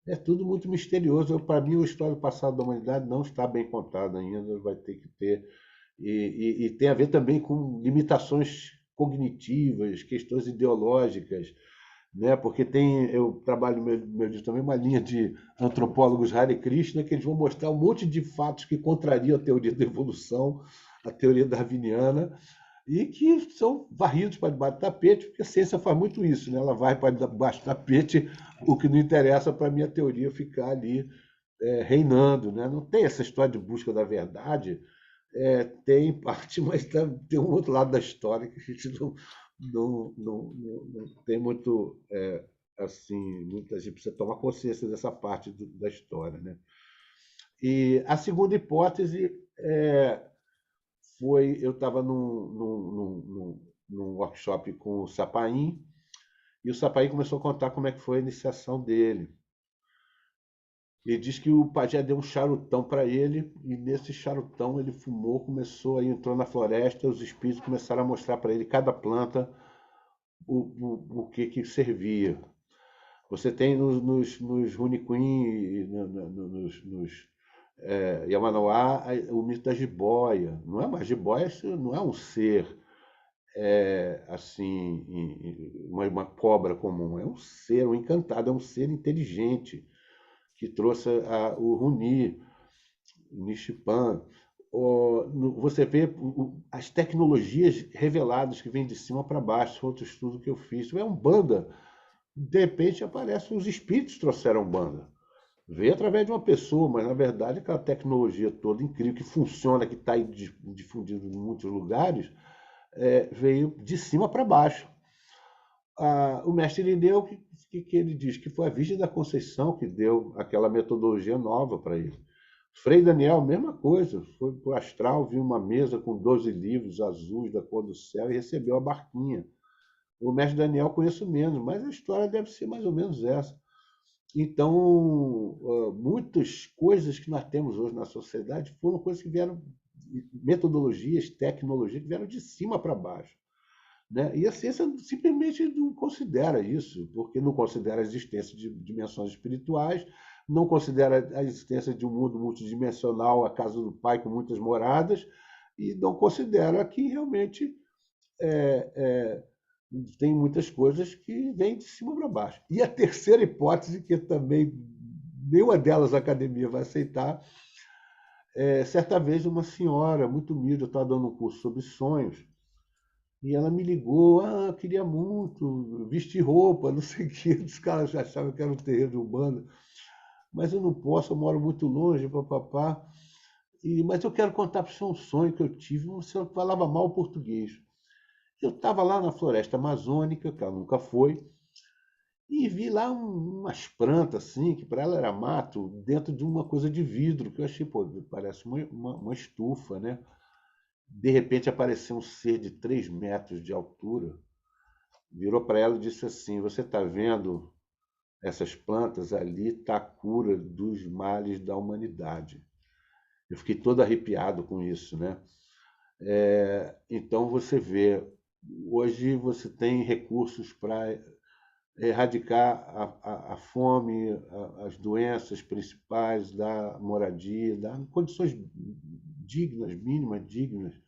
Speaker 5: É tudo muito misterioso. Para mim, a história do passado da humanidade não está bem contada ainda, vai ter que ter. E tem a ver também com limitações cognitivas, questões ideológicas, né? Porque eu trabalho no meu livro também uma linha de antropólogos Hare Krishna que eles vão mostrar um monte de fatos que contrariam a teoria da evolução, a teoria darwiniana, e que são varridos para debaixo do tapete, porque a ciência faz muito isso, né? Ela vai para debaixo do tapete, o que não interessa para a minha teoria ficar ali reinando, né? Não tem essa história de busca da verdade, tem parte, mas tem um outro lado da história que a gente não tem muito, assim, muita gente precisa tomar consciência dessa parte da história, né? E a segunda hipótese foi, eu estava num workshop com o Sapain, e o Sapain começou a contar como é que foi a iniciação dele. Ele diz que o pajé deu um charutão para ele, e nesse charutão ele fumou, entrou na floresta, os espíritos começaram a mostrar para ele cada planta o que servia. Você tem nos Runicuim, nos Yamanauá, o mito da jiboia. Não é uma jiboia, não é um ser assim, uma cobra comum, é um ser, um encantado, é um ser inteligente que trouxe o Runi, o Nishipan. Você vê as tecnologias reveladas que vêm de cima para baixo, outro estudo que eu fiz. É um banda, de repente aparecem os espíritos trouxeram banda. Veio através de uma pessoa, mas na verdade aquela tecnologia toda incrível que funciona, que está aí difundida em muitos lugares, veio de cima para baixo. O mestre Irineu, que ele diz que foi a Virgem da Conceição que deu aquela metodologia nova para ele. Frei Daniel, mesma coisa, foi para o astral, viu uma mesa com 12 livros azuis da cor do céu e recebeu a barquinha. O mestre Daniel conheço menos, mas a história deve ser mais ou menos essa. Então, muitas coisas que nós temos hoje na sociedade foram coisas que vieram, metodologias, tecnologias que vieram de cima para baixo. Né? E a ciência simplesmente não considera isso, porque não considera a existência de dimensões espirituais, não considera a existência de um mundo multidimensional, a casa do Pai com muitas moradas, e não considera que realmente tem muitas coisas que vêm de cima para baixo. E a terceira hipótese, que também nenhuma delas a academia vai aceitar, certa vez uma senhora muito humilde, eu estava dando um curso sobre sonhos, e ela me ligou, queria muito vestir roupa, não sei o quê. Os caras achavam que era um terreiro de Umbanda. Mas eu não posso, eu moro muito longe, papapá. Mas eu quero contar para você um sonho que eu tive. Você falava mal português. Eu estava lá na floresta amazônica, que ela nunca foi, e vi lá umas plantas assim, que para ela era mato, dentro de uma coisa de vidro, que eu achei, pô, parece uma estufa, né? De repente apareceu um ser de 3 metros de altura, virou para ela e disse assim: você está vendo essas plantas? Ali está a cura dos males da humanidade. Eu fiquei todo arrepiado com isso, né? Então você vê, hoje você tem recursos para erradicar a fome, as doenças principais, dar moradia, dar condições dignas, mínimas dignas,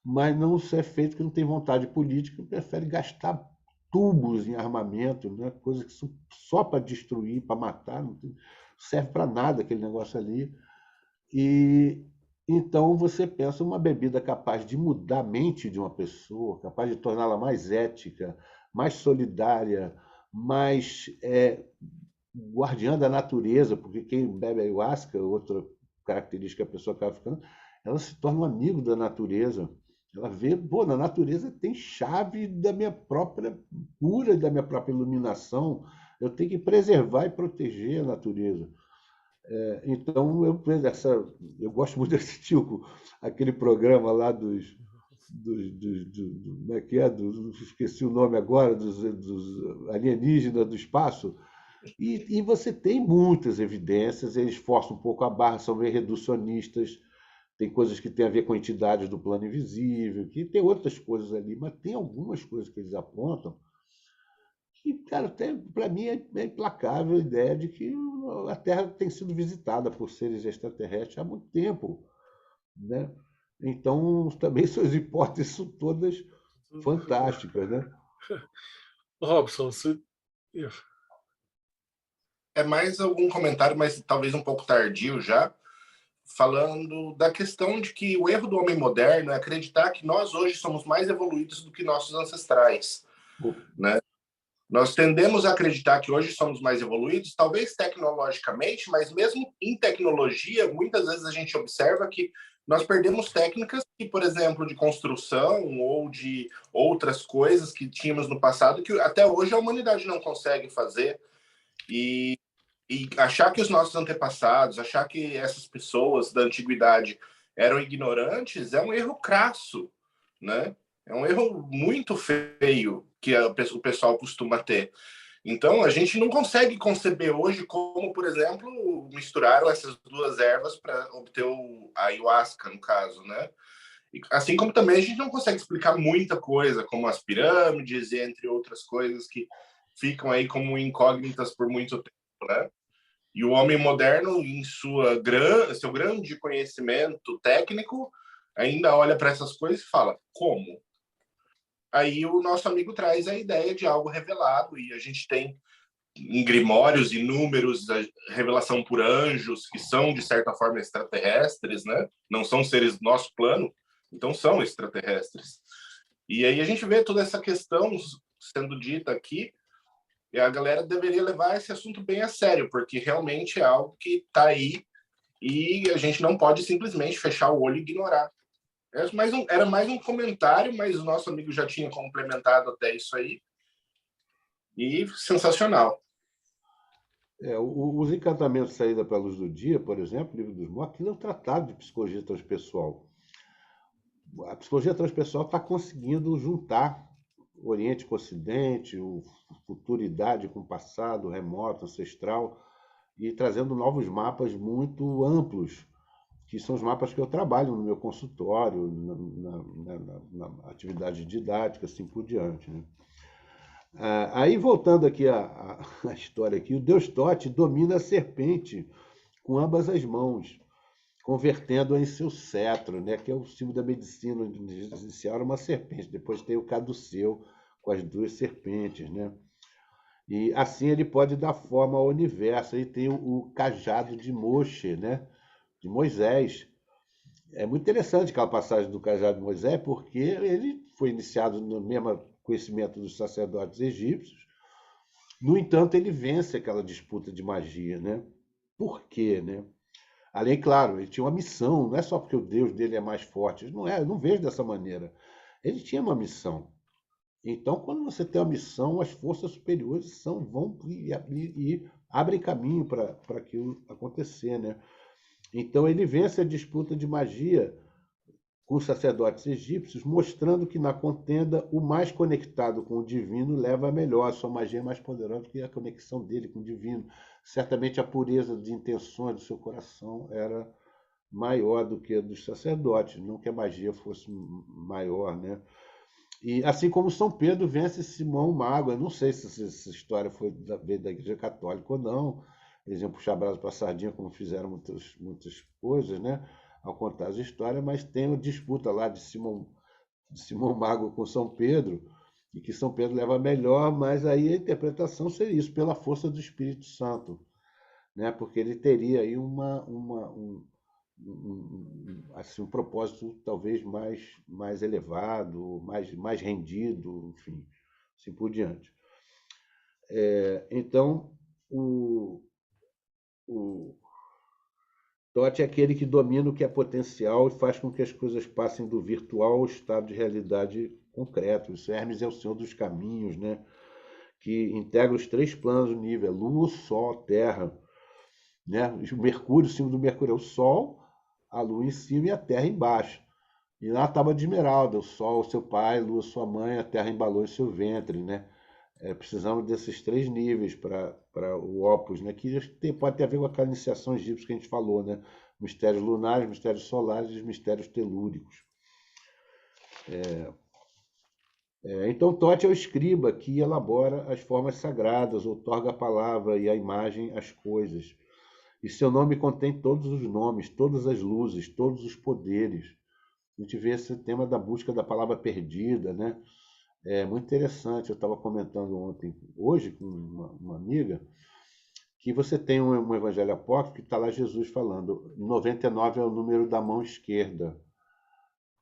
Speaker 5: mas não se é feito porque não tem vontade política, prefere gastar tubos em armamento, né? Coisas que são só para destruir, para matar, não serve para nada aquele negócio ali. E Então você pensa uma bebida capaz de mudar a mente de uma pessoa, capaz de torná-la mais ética, mais solidária, mais guardiã da natureza, porque quem bebe ayahuasca, outra característica que a pessoa acaba ficando, ela se torna um amigo da natureza. Ela vê, pô, na natureza tem chave da minha própria cura, da minha própria iluminação. Eu tenho que preservar e proteger a natureza. Então, eu gosto muito desse tipo, aquele programa lá como é que é? Esqueci o nome agora, dos alienígenas do espaço. E você tem muitas evidências, eles forçam um pouco a barra, são meio reducionistas, tem coisas que têm a ver com entidades do plano invisível, que tem outras coisas ali, mas tem algumas coisas que eles apontam que, cara, para mim é implacável a ideia de que a Terra tem sido visitada por seres extraterrestres há muito tempo, né? Então, também suas hipóteses são todas fantásticas, né?
Speaker 1: Robson,
Speaker 4: É mais algum comentário, mas talvez um pouco tardio já, falando da questão de que o erro do homem moderno é acreditar que nós hoje somos mais evoluídos do que nossos ancestrais, né? Nós tendemos a acreditar que hoje somos mais evoluídos, talvez tecnologicamente, mas mesmo em tecnologia, muitas vezes a gente observa que nós perdemos técnicas que, por exemplo, de construção ou de outras coisas que tínhamos no passado que até hoje a humanidade não consegue fazer. E achar que os nossos antepassados, achar que essas pessoas da antiguidade eram ignorantes é um erro crasso, né? É um erro muito feio que o pessoal costuma ter. Então, a gente não consegue conceber hoje como, por exemplo, misturaram essas duas ervas para obter a ayahuasca, no caso, né? Assim como também a gente não consegue explicar muita coisa, como as pirâmides e entre outras coisas que ficam aí como incógnitas por muito tempo, né? E o homem moderno, em seu grande conhecimento técnico, ainda olha para essas coisas e fala, como? Aí o nosso amigo traz a ideia de algo revelado, e a gente tem em grimórios inúmeros a revelação por anjos, que são, de certa forma, extraterrestres, né? Não são seres do nosso plano, então são extraterrestres. E aí a gente vê toda essa questão sendo dita aqui, e a galera deveria levar esse assunto bem a sério, porque realmente é algo que está aí e a gente não pode simplesmente fechar o olho e ignorar. Era mais um comentário, mas o nosso amigo já tinha complementado até isso aí. E sensacional.
Speaker 5: Os encantamentos Saída para a Luz do Dia, por exemplo, Livro dos Mortos, aquilo é um tratado de psicologia transpessoal. A psicologia transpessoal está conseguindo juntar o Oriente com o Ocidente, o futuridade com o passado, remoto, ancestral, e trazendo novos mapas muito amplos, que são os mapas que eu trabalho no meu consultório, na atividade didática, assim por diante, né? Aí, voltando aqui à história aqui, o Deus Tote domina a serpente com ambas as mãos, convertendo-a em seu cetro, né, que é o símbolo da medicina inicial, era uma serpente. Depois tem o caduceu com as duas serpentes, né? E assim ele pode dar forma ao universo. Aí tem o cajado de Moshe, né, de Moisés. É muito interessante aquela passagem do cajado de Moisés, porque ele foi iniciado no mesmo conhecimento dos sacerdotes egípcios. No entanto, ele vence aquela disputa de magia, né? Por quê, né? Além, claro, ele tinha uma missão, não é só porque o Deus dele é mais forte, não é, eu não vejo dessa maneira. Ele tinha uma missão. Então, quando você tem uma missão, as forças superiores vão e abrem caminho para aquilo acontecer, né? Então, ele vence a disputa de magia com os sacerdotes egípcios, mostrando que na contenda o mais conectado com o divino leva a melhor, a sua magia é mais poderosa que a conexão dele com o divino. Certamente a pureza de intenções do seu coração era maior do que a dos sacerdotes, não que a magia fosse maior, né? E assim como São Pedro vence Simão o Mago, eu não sei se essa história veio da Igreja Católica ou não, eles iam puxar brasa para a sardinha, como fizeram muitas coisas, né? Ao contar as histórias, mas tem uma disputa lá de Simão Mago com São Pedro, e que São Pedro leva melhor, mas aí a interpretação seria isso, pela força do Espírito Santo, né? Porque ele teria aí assim, um propósito talvez mais elevado, mais rendido, enfim, assim por diante. Então, o Totti é aquele que domina o que é potencial e faz com que as coisas passem do virtual ao estado de realidade concreto. Isso, Hermes é o senhor dos caminhos, né? Que integra os 3 planos do nível: Lua, Sol, Terra. Né? O Mercúrio, o símbolo do Mercúrio é o Sol, a Lua em cima e a Terra embaixo. E na tábua de esmeralda, o Sol, seu pai, a Lua, sua mãe, a Terra embalou em seu ventre, né? Precisamos desses 3 níveis para o Opus, né? Que pode ter a ver com aquela iniciação egípcia que a gente falou, né? Mistérios lunares, mistérios solares e mistérios telúricos. Então, Totti é o escriba que elabora as formas sagradas, outorga a palavra e a imagem às coisas. E seu nome contém todos os nomes, todas as luzes, todos os poderes. A gente vê esse tema da busca da palavra perdida, né? É muito interessante. Eu estava comentando hoje, com uma amiga, que você tem um evangelho apócrifo que está lá Jesus falando: 99 é o número da mão esquerda.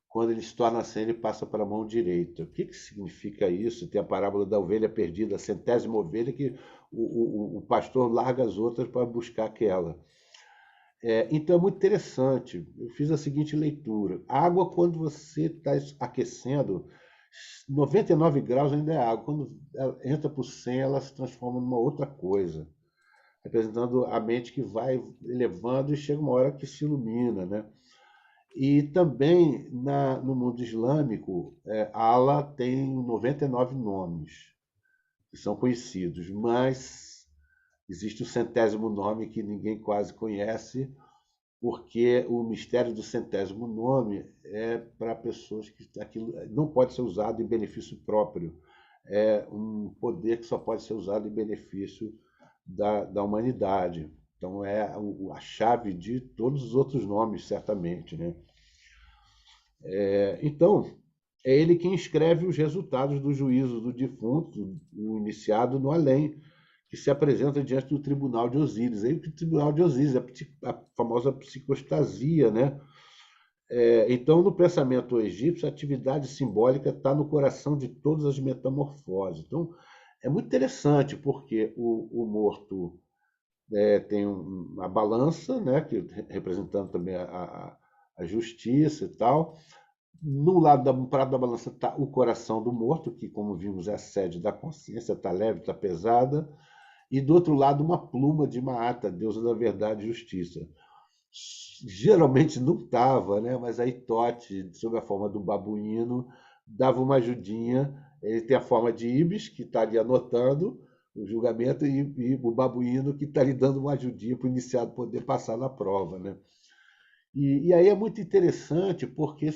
Speaker 5: Quando ele se torna assim, ele passa para a mão direita. O que significa isso? Tem a parábola da ovelha perdida, a 100ª ovelha, que o pastor larga as outras para buscar aquela. Então é muito interessante. Eu fiz a seguinte leitura: a água, quando você está aquecendo, 99 graus ainda é água. Quando ela entra para o 100, ela se transforma numa outra coisa, representando a mente que vai elevando e chega uma hora que se ilumina, né? E também no mundo islâmico, Allah tem 99 nomes que são conhecidos, mas existe o 100º nome que ninguém quase conhece, porque o mistério do 100º nome é para pessoas que aquilo não pode ser usado em benefício próprio. É um poder que só pode ser usado em benefício da humanidade. Então, é a chave de todos os outros nomes, certamente, né? Então, é ele quem escreve os resultados do juízo do defunto, o iniciado no além, que se apresenta diante do tribunal de Osíris. Aí o tribunal de Osíris, a famosa psicostasia, né? Então, no pensamento egípcio, a atividade simbólica está no coração de todas as metamorfoses. Então, é muito interessante, porque o morto tem uma balança, né, representando também a justiça e tal. No prato da balança está o coração do morto, que, como vimos, é a sede da consciência, está leve, está pesada. E do outro lado, uma pluma de Maata, deusa da verdade e justiça. Geralmente não estava, né? Mas aí Totti, sob a forma do babuíno, dava uma ajudinha. Ele tem a forma de Ibis, que está ali anotando o julgamento, e o babuíno, que está ali dando uma ajudinha para o iniciado poder passar na prova, né? E aí é muito interessante, porque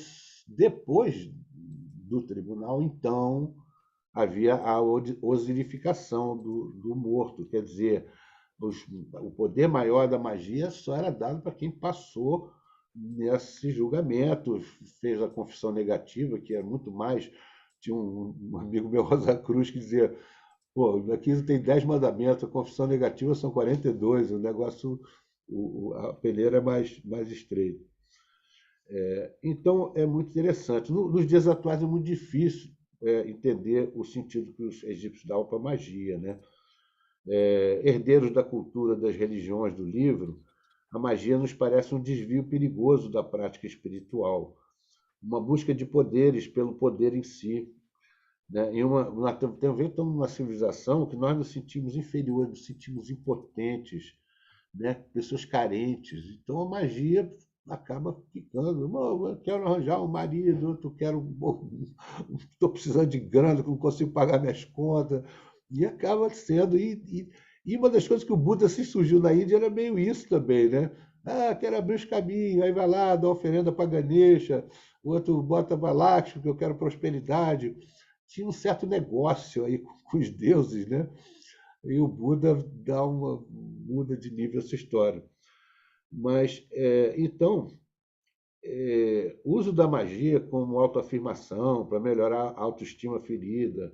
Speaker 5: depois do tribunal, então, havia a osirificação do morto. Quer dizer, o poder maior da magia só era dado para quem passou nesse julgamento, fez a confissão negativa, que era muito mais. Tinha um amigo meu, Rosa Cruz, que dizia: pô, aqui tem 10 mandamentos, a confissão negativa são 42, o negócio, a peneira é mais estreita. Então, é muito interessante. Nos dias atuais é muito difícil entender o sentido que os egípcios davam para a magia, né? Herdeiros da cultura das religiões do livro, a magia nos parece um desvio perigoso da prática espiritual, uma busca de poderes pelo poder em si, né? Tem a ver com uma civilização que nós nos sentimos inferiores, nos sentimos impotentes, né? Pessoas carentes. Então a magia acaba ficando: eu quero arranjar um marido, estou precisando de grana, não consigo pagar minhas contas, e acaba sendo. E uma das coisas que o Buda se surgiu na Índia era meio isso também, né? Quero abrir os caminhos, aí vai lá, dá oferenda para Ganesha, o outro bota Balakshmi, porque eu quero prosperidade. Tinha um certo negócio aí com os deuses, né? E o Buda muda de nível essa história. Mas, então, o uso da magia como autoafirmação, para melhorar a autoestima ferida,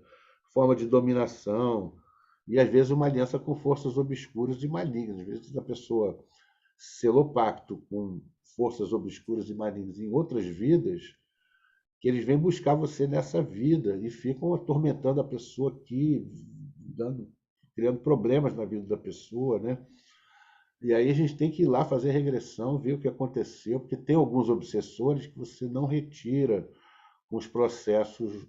Speaker 5: forma de dominação, e às vezes uma aliança com forças obscuras e malignas. Às vezes a pessoa selou pacto com forças obscuras e malignas em outras vidas, que eles vêm buscar você nessa vida e ficam atormentando a pessoa aqui, criando problemas na vida da pessoa, né? E aí a gente tem que ir lá fazer regressão, ver o que aconteceu, porque tem alguns obsessores que você não retira com os processos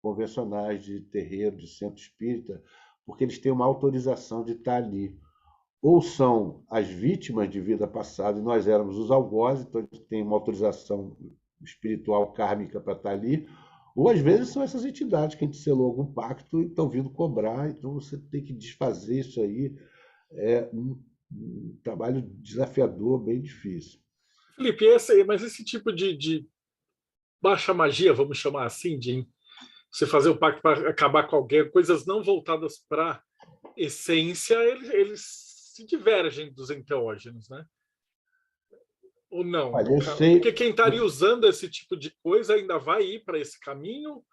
Speaker 5: convencionais de terreiro, de centro espírita, porque eles têm uma autorização de estar ali. Ou são as vítimas de vida passada, e nós éramos os algozes, então a gente tem uma autorização espiritual kármica para estar ali, ou às vezes são essas entidades que a gente selou algum pacto e estão vindo cobrar, então você tem que desfazer isso aí. É um trabalho desafiador, bem difícil.
Speaker 1: Felipe, mas esse tipo de baixa magia, vamos chamar assim, de você fazer o pacto para acabar com alguém, coisas não voltadas para a essência, eles se divergem dos enteógenos, né? Ou não?
Speaker 5: Olha, eu sei,
Speaker 1: Porque quem estaria usando esse tipo de coisa ainda vai ir para esse caminho?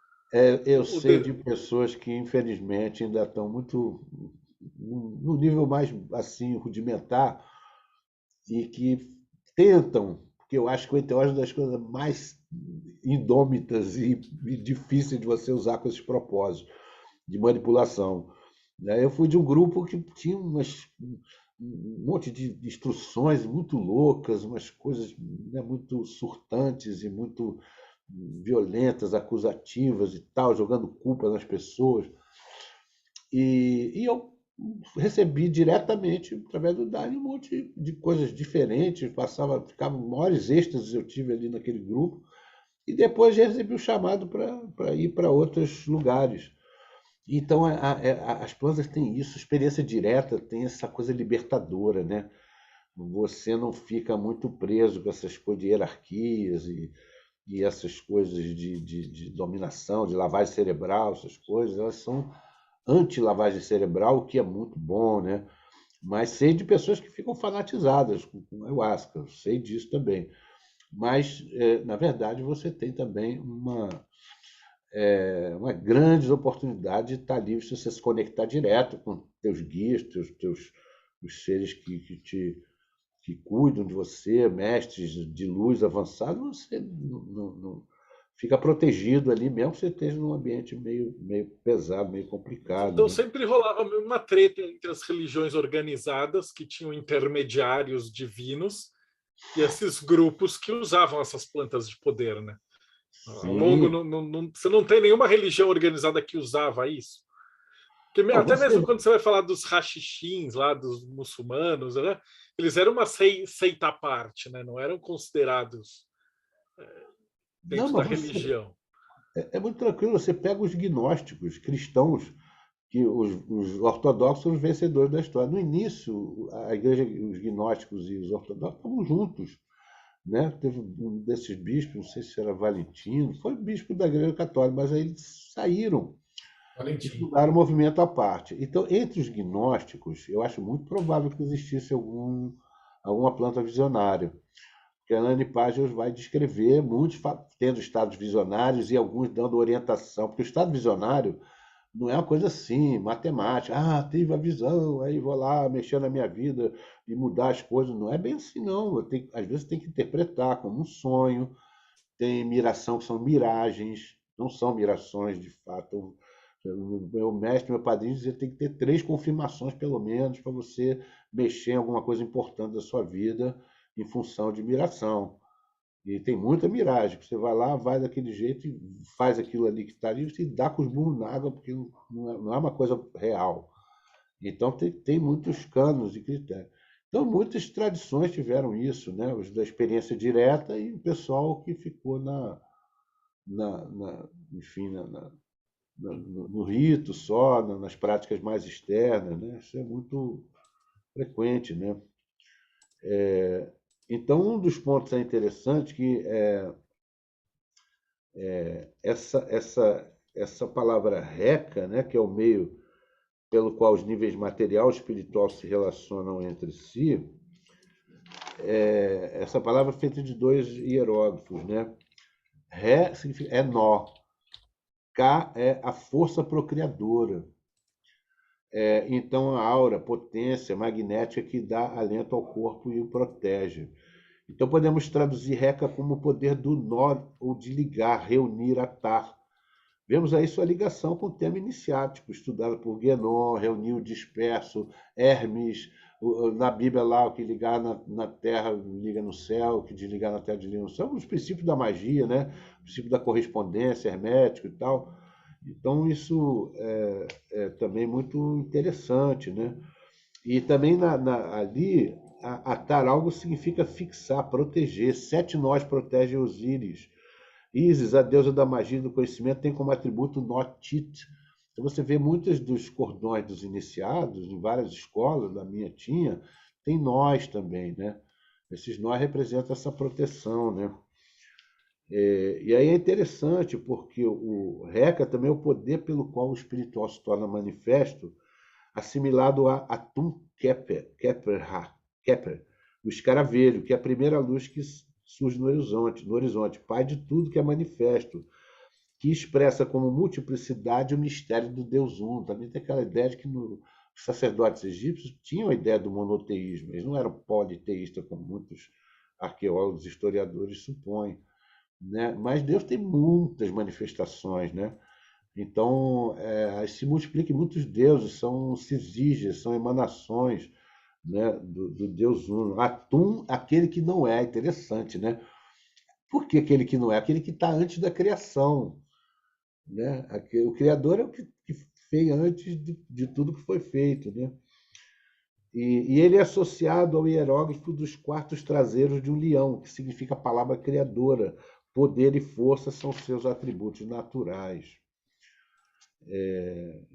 Speaker 5: eu sei de pessoas que, infelizmente, ainda estão muito no nível mais assim rudimentar e que tentam, porque eu acho que o enteógeno é uma das coisas mais indômitas e difíceis de você usar com esses propósitos de manipulação. Eu fui de um grupo que tinha um monte de instruções muito loucas, umas coisas, né, muito surtantes e muito violentas, acusativas e tal, jogando culpa nas pessoas. E eu recebi diretamente, através do Dani, um monte de coisas diferentes, ficava maiores êxtases eu tive ali naquele grupo, e depois recebi o chamado para ir para outros lugares. Então, as plantas têm isso, experiência direta tem essa coisa libertadora, né? Você não fica muito preso com essas coisas de hierarquias e essas coisas de dominação, de lavagem cerebral, essas coisas, elas são anti-lavagem cerebral, o que é muito bom, né? Mas sei de pessoas que ficam fanatizadas com ayahuasca, sei disso também. Mas, na verdade, você tem também uma grande oportunidade de estar livre se você se conectar direto com teus guias, os seres que cuidam de você, mestres de luz avançados, você não fica protegido ali, mesmo que você esteja num ambiente meio pesado, meio complicado.
Speaker 1: Então
Speaker 5: né?
Speaker 1: sempre rolava uma treta entre as religiões organizadas, que tinham intermediários divinos, e esses grupos que usavam essas plantas de poder, né? Ao longo, você não tem nenhuma religião organizada que usava isso. Porque até mesmo quando você vai falar dos rachixins lá, dos muçulmanos, né? Eles eram uma seita à parte, né? Não eram considerados dentro da religião.
Speaker 5: É muito tranquilo, você pega os gnósticos cristãos, que os ortodoxos são os vencedores da história. No início, a igreja, os gnósticos e os ortodoxos estavam juntos. Né? Teve um desses bispos, não sei se era Valentino, foi bispo da Igreja Católica, mas aí eles saíram e fundaram um movimento à parte. Então, entre os gnósticos, eu acho muito provável que existisse alguma planta visionária. Porque a Anne Pages vai descrever muitos tendo estados visionários e alguns dando orientação, porque o estado visionário não é uma coisa assim, matemática. Tive a visão, aí vou lá mexer na minha vida e mudar as coisas. Não é bem assim, não. Às vezes tem que interpretar como um sonho. Tem miração, que são miragens, não são mirações de fato. O meu mestre, meu padrinho, dizia que tem que ter 3 confirmações, pelo menos, para você mexer em alguma coisa importante da sua vida em função de miração. E tem muita miragem. Você vai lá, vai daquele jeito e faz aquilo ali que está ali e dá com os burros na água, porque não é uma coisa real. Então tem muitos canos e critérios. Então, muitas tradições tiveram isso, né? Os da experiência direta e o pessoal que ficou enfim, no rito só, nas práticas mais externas, né? Isso é muito frequente, né? Então, um dos pontos é interessante que essa palavra reca, né, que é o meio pelo qual os níveis material e espiritual se relacionam entre si, essa palavra é feita de 2 hieróglifos, né? Ré significa nó, K é a força procriadora. Então, a aura, potência magnética que dá alento ao corpo e o protege. Então, podemos traduzir Reka como o poder do nó ou de ligar, reunir, atar. Vemos aí sua ligação com o tema iniciático, estudado por Guénon, reunir o disperso, Hermes, na Bíblia lá, o que ligar na terra liga no céu, o que desligar na terra desliga no céu, os princípios da magia, né? O princípio da correspondência, hermético e tal. Então, isso é também muito interessante, né? E também ali, atar algo significa fixar, proteger. 7 nós protegem Osíris. Ísis, a deusa da magia e do conhecimento, tem como atributo o nó Tit. Então você vê muitos dos cordões dos iniciados, em várias escolas, da minha tinha, tem nós também, né? Esses nós representam essa proteção, né? E aí é interessante, porque o Reka também é o poder pelo qual o espiritual se torna manifesto, assimilado a Atum Keper, o escaravelho, que é a primeira luz que surge no horizonte, pai de tudo que é manifesto, que expressa como multiplicidade o mistério do Deus Uno. Também tem aquela ideia de que os sacerdotes egípcios tinham a ideia do monoteísmo, eles não eram politeístas, como muitos arqueólogos e historiadores supõem, né? Mas Deus tem muitas manifestações, né? Então, se multiplica em muitos deuses, são cisígias, são emanações, né, do Deus Uno. Atum, aquele que não é, interessante, né? Por que aquele que não é? Aquele que está antes da criação, né? O Criador é o que fez antes de tudo que foi feito, né? E ele é associado ao hieróglifo dos quartos traseiros de um leão, que significa a palavra criadora. Poder e força são seus atributos naturais.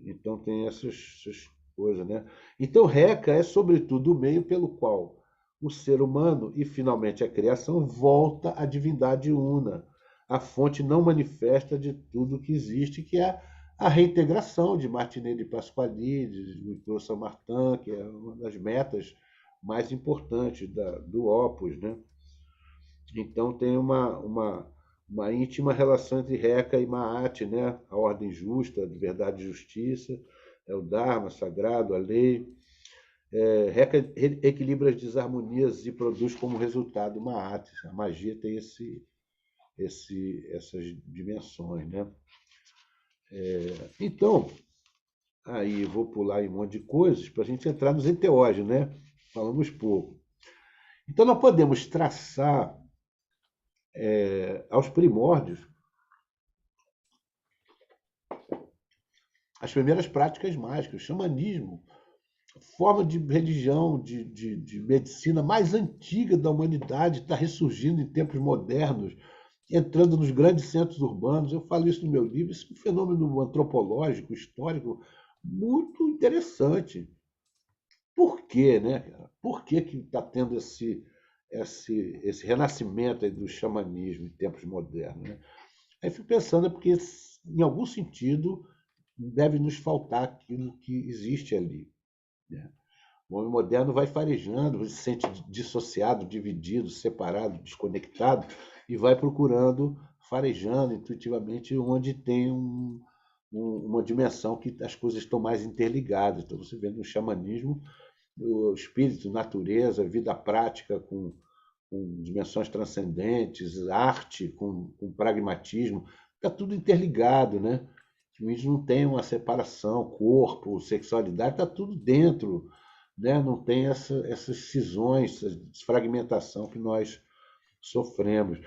Speaker 5: Então tem essas coisas, né? Então Reka é sobretudo o meio pelo qual o ser humano e finalmente a criação volta à divindade una, a fonte não manifesta de tudo que existe, que é a reintegração de Martinet de Pasquali, de Nicolas Saint-Martin, que é uma das metas mais importantes do Opus, né? Então tem uma íntima relação entre Reka e Maat, né? A ordem justa, de verdade e justiça, é o Dharma sagrado, a lei. Reka equilibra as desarmonias e produz como resultado Maat. A magia tem essas dimensões, né? Então, aí vou pular em um monte de coisas para a gente entrar nos enteógenos, né? Falamos pouco. Então, nós podemos traçar aos primórdios as primeiras práticas mágicas, o xamanismo, forma de religião, de medicina mais antiga da humanidade, está ressurgindo em tempos modernos, entrando nos grandes centros urbanos. Eu falo isso no meu livro, isso é um fenômeno antropológico, histórico, muito interessante. Por quê, né, cara? Por que está tendo esse renascimento aí do xamanismo em tempos modernos, né? Aí fico pensando, porque, em algum sentido, deve nos faltar aquilo que existe ali, né? O homem moderno vai farejando, se sente dissociado, dividido, separado, desconectado, e vai procurando, farejando intuitivamente, onde tem uma dimensão que as coisas estão mais interligadas. Então, você vê no xamanismo o espírito, natureza, vida prática com dimensões transcendentes, arte com pragmatismo, está tudo interligado, né? A gente não tem uma separação, corpo, sexualidade, está tudo dentro, né? Não tem essas cisões, essa desfragmentação que nós sofremos.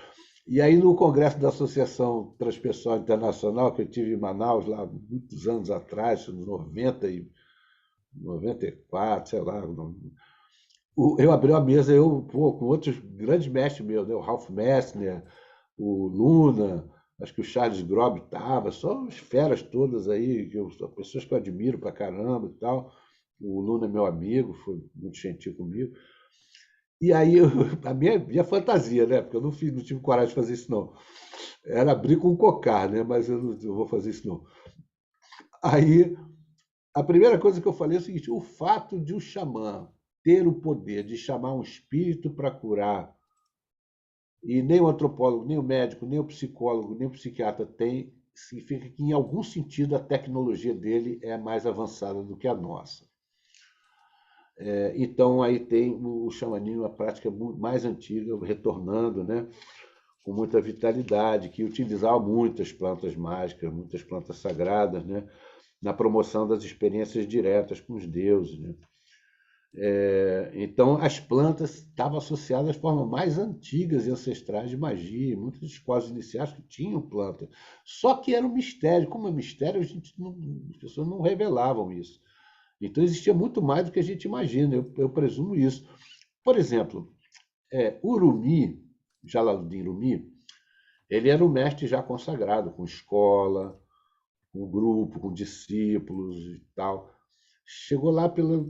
Speaker 5: E aí, no Congresso da Associação Transpessoal Internacional, que eu tive em Manaus, lá muitos anos atrás, 94, sei lá, eu abri uma mesa com outros grandes mestres meus, né? O Ralph Messner, o Luna, acho que o Charles Grob estava, só as feras todas aí, pessoas que eu admiro pra caramba e tal. O Luna é meu amigo, foi muito gentil comigo. E aí, a minha fantasia, né? Porque eu não tive coragem de fazer isso, não. Era abrir com um cocar, né? Mas eu não vou fazer isso, não. Aí, a primeira coisa que eu falei é o seguinte: o fato de o xamã ter o poder de chamar um espírito para curar, e nem o antropólogo, nem o médico, nem o psicólogo, nem o psiquiatra tem, significa que, em algum sentido, a tecnologia dele é mais avançada do que a nossa. Então, aí tem o xamanismo, a prática mais antiga, retornando, né, com muita vitalidade, que utilizava muitas plantas mágicas, muitas plantas sagradas, né, na promoção das experiências diretas com os deuses, né? Então, as plantas estavam associadas às formas mais antigas e ancestrais de magia. Muitas escolas iniciais que tinham planta. Só que era um mistério. Como é mistério, as pessoas não revelavam isso. Então, existia muito mais do que a gente imagina. Eu presumo isso. Por exemplo, Urumi, Jalaluddin Rumi, ele era um mestre já consagrado, com escola, com grupo, com discípulos e tal. Chegou lá pela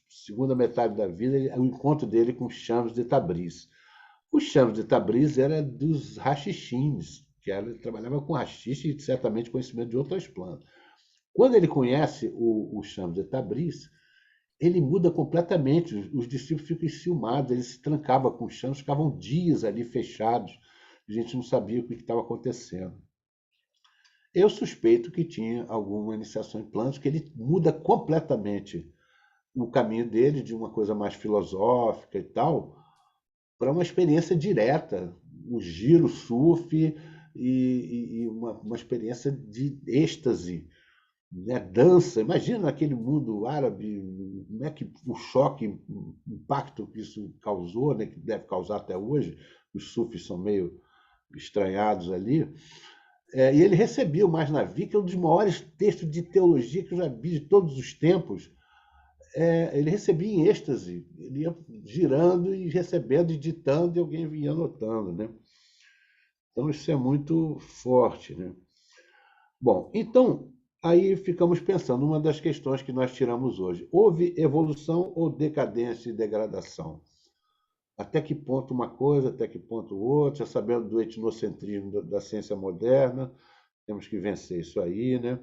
Speaker 5: segunda metade da vida, o encontro dele com Shams de Tabriz. O Shams de Tabriz era dos rachixins, ele trabalhava com rachixe e certamente conhecimento de outras plantas. Quando ele conhece o Shams de Tabriz, ele muda completamente. Os discípulos ficam enciumados, ele se trancava com o Shams, ficavam dias ali fechados, a gente não sabia o que estava acontecendo. Eu suspeito que tinha alguma iniciação em plantas, que ele muda completamente o caminho dele de uma coisa mais filosófica e tal, para uma experiência direta, um giro sufi e uma experiência de êxtase, né? Dança. Imagina aquele mundo árabe, como é que o choque, o impacto que isso causou, né? Que deve causar até hoje, os sufis são meio estranhados ali. E ele recebia o Masnavi, que é um dos maiores textos de teologia que eu já vi de todos os tempos. Ele recebia em êxtase, ele ia girando e recebendo, e ditando, e alguém vinha anotando, né? Então, isso é muito forte, né? Bom, então, aí ficamos pensando, uma das questões que nós tiramos hoje. Houve evolução ou decadência e degradação? Até que ponto uma coisa, até que ponto outra, sabendo do etnocentrismo da ciência moderna, temos que vencer isso aí, né?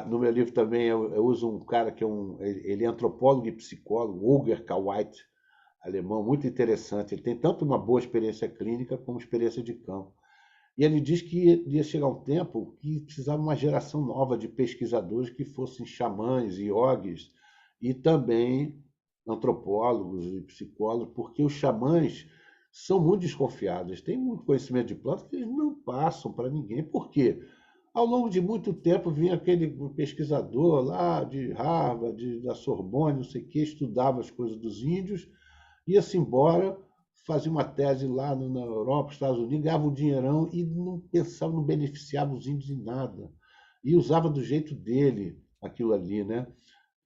Speaker 5: No meu livro também eu uso um cara que ele é antropólogo e psicólogo, Holger Kawait, alemão, muito interessante. Ele tem tanto uma boa experiência clínica como experiência de campo. E ele diz que ia chegar um tempo que precisava uma geração nova de pesquisadores que fossem xamãs, iogues e também antropólogos e psicólogos, porque os xamãs são muito desconfiados. Eles têm muito conhecimento de plantas que eles não passam para ninguém. Por quê? Ao longo de muito tempo vinha aquele pesquisador lá de Harvard, da Sorbonne, não sei o que, estudava as coisas dos índios, ia-se embora, fazia uma tese lá na Europa, Estados Unidos, ganhava um dinheirão e não pensava, não beneficiava os índios em nada. E usava do jeito dele aquilo ali, né?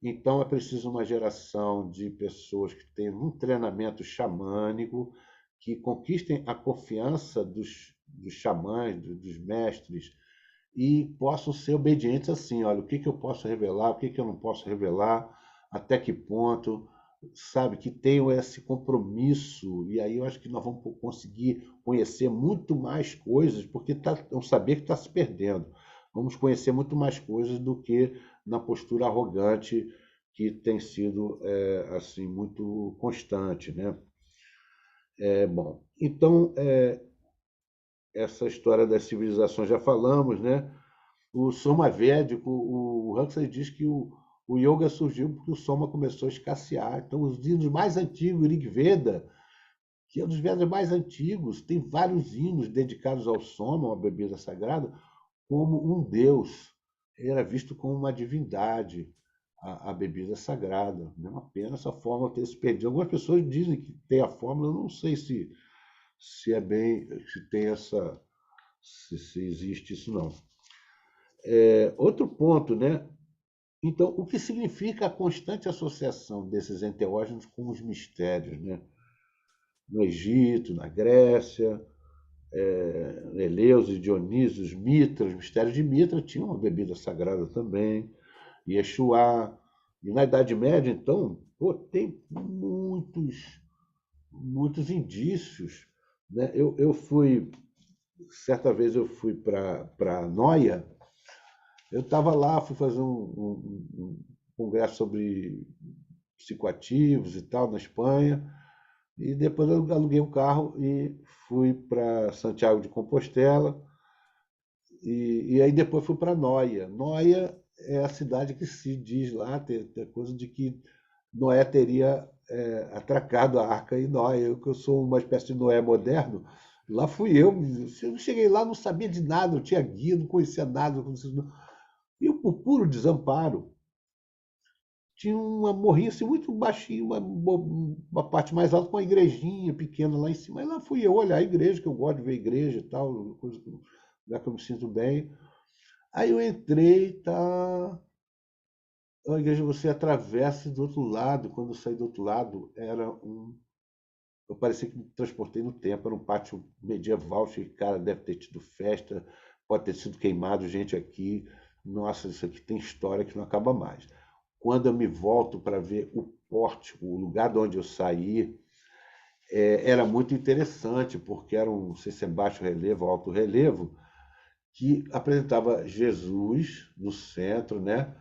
Speaker 5: Então é preciso uma geração de pessoas que tenham um treinamento xamânico, que conquistem a confiança dos xamãs, dos mestres, e possam ser obedientes assim, olha, o que eu posso revelar, o que eu não posso revelar, até que ponto, sabe, que tenham esse compromisso, e aí eu acho que nós vamos conseguir conhecer muito mais coisas, porque é um saber que está se perdendo. Vamos conhecer muito mais coisas do que na postura arrogante que tem sido assim muito constante, né? Bom, então essa história das civilizações já falamos, né? O Soma Védico, o Huxley diz que o yoga surgiu porque o Soma começou a escassear. Então, os hinos mais antigos, o Rig Veda, que é um dos Vedas mais antigos, tem vários hinos dedicados ao Soma, uma bebida sagrada, como um deus. Ele era visto como uma divindade, a bebida sagrada. É uma pena essa fórmula ter se perdido. Algumas pessoas dizem que tem a fórmula, eu não sei se é bem, se tem essa, se existe isso não. Outro ponto, né? Então, o que significa a constante associação desses enteógenos com os mistérios, né? No Egito, na Grécia, Eleusis, Dionísio, Mitra, os mistérios de Mitra tinham uma bebida sagrada também, Yeshua. E na Idade Média, então, tem muitos indícios, né? Certa vez eu fui para Noia. Eu estava lá, fui fazer um congresso sobre psicoativos e tal, na Espanha, e depois eu aluguei um carro e fui para Santiago de Compostela, e aí depois fui para Noia. Noia é a cidade que se diz lá, tem coisa de que Noé teria atracado a arca em Noé. Eu, que eu sou uma espécie de Noé moderno, lá fui eu. Eu cheguei lá, não sabia de nada, não tinha guia, não conhecia nada. Não conhecia... E eu, por puro desamparo, tinha uma morrinha assim, muito baixinha, uma parte mais alta, com uma igrejinha pequena lá em cima. Aí lá fui eu olhar a igreja, que eu gosto de ver igreja e tal, coisa, lugar que eu me sinto bem. Aí eu entrei, tá. A igreja você atravessa do outro lado. Quando eu saí do outro lado, era um. Eu parecia que me transportei no tempo. Era um pátio medieval, cheio de cara, deve ter tido festa, pode ter sido queimado gente aqui. Nossa, isso aqui tem história que não acaba mais. Quando eu me volto para ver o pórtico, o lugar de onde eu saí, era muito interessante, porque era um, não sei se é baixo relevo ou alto relevo, que apresentava Jesus no centro, né?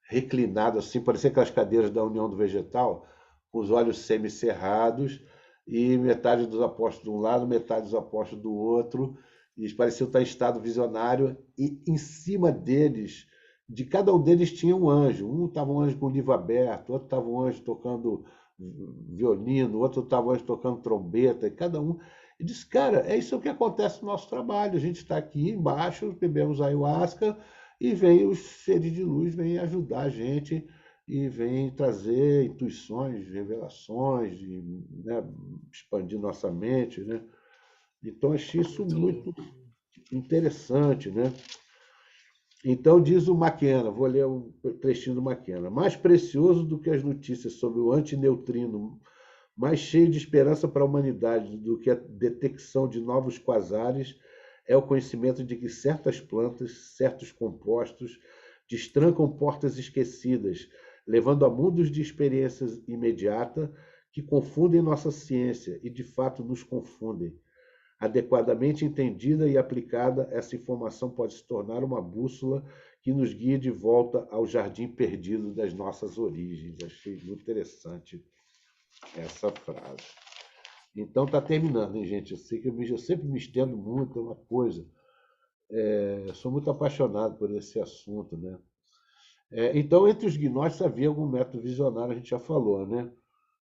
Speaker 5: Reclinado assim, parecia aquelas cadeiras da União do Vegetal, com os olhos semicerrados, e metade dos apóstolos de um lado, metade dos apóstolos do outro, e eles pareciam estar em estado visionário, e em cima deles, de cada um deles tinha um anjo. Um estava um anjo com o livro aberto, outro estava um anjo tocando violino, outro estava um anjo tocando trombeta, e cada um. E disse, cara, é isso que acontece no nosso trabalho. A gente está aqui embaixo, bebemos ayahuasca e vem os seres de luz, vêm ajudar a gente e vêm trazer intuições, revelações, e, né, expandir nossa mente, né? Então achei isso
Speaker 1: Muito
Speaker 5: muito
Speaker 1: louco.
Speaker 5: interessante, né? Então diz o Maquena, vou ler um trechinho do Maquena: mais precioso do que as notícias sobre o antineutrino, mais cheio de esperança para a humanidade do que a detecção de novos quasares, é o conhecimento de que certas plantas, certos compostos, destrancam portas esquecidas, levando a mundos de experiências imediata que confundem nossa ciência e de fato nos confundem. Adequadamente entendida e aplicada, essa informação pode se tornar uma bússola que nos guie de volta ao jardim perdido das nossas origens. Achei muito interessante essa frase. Então está terminando, hein, gente? Eu sei que eu sempre me estendo muito, é uma coisa. Eu sou muito apaixonado por esse assunto, né? Então, entre os gnósticos havia algum método visionário, a gente já falou, né?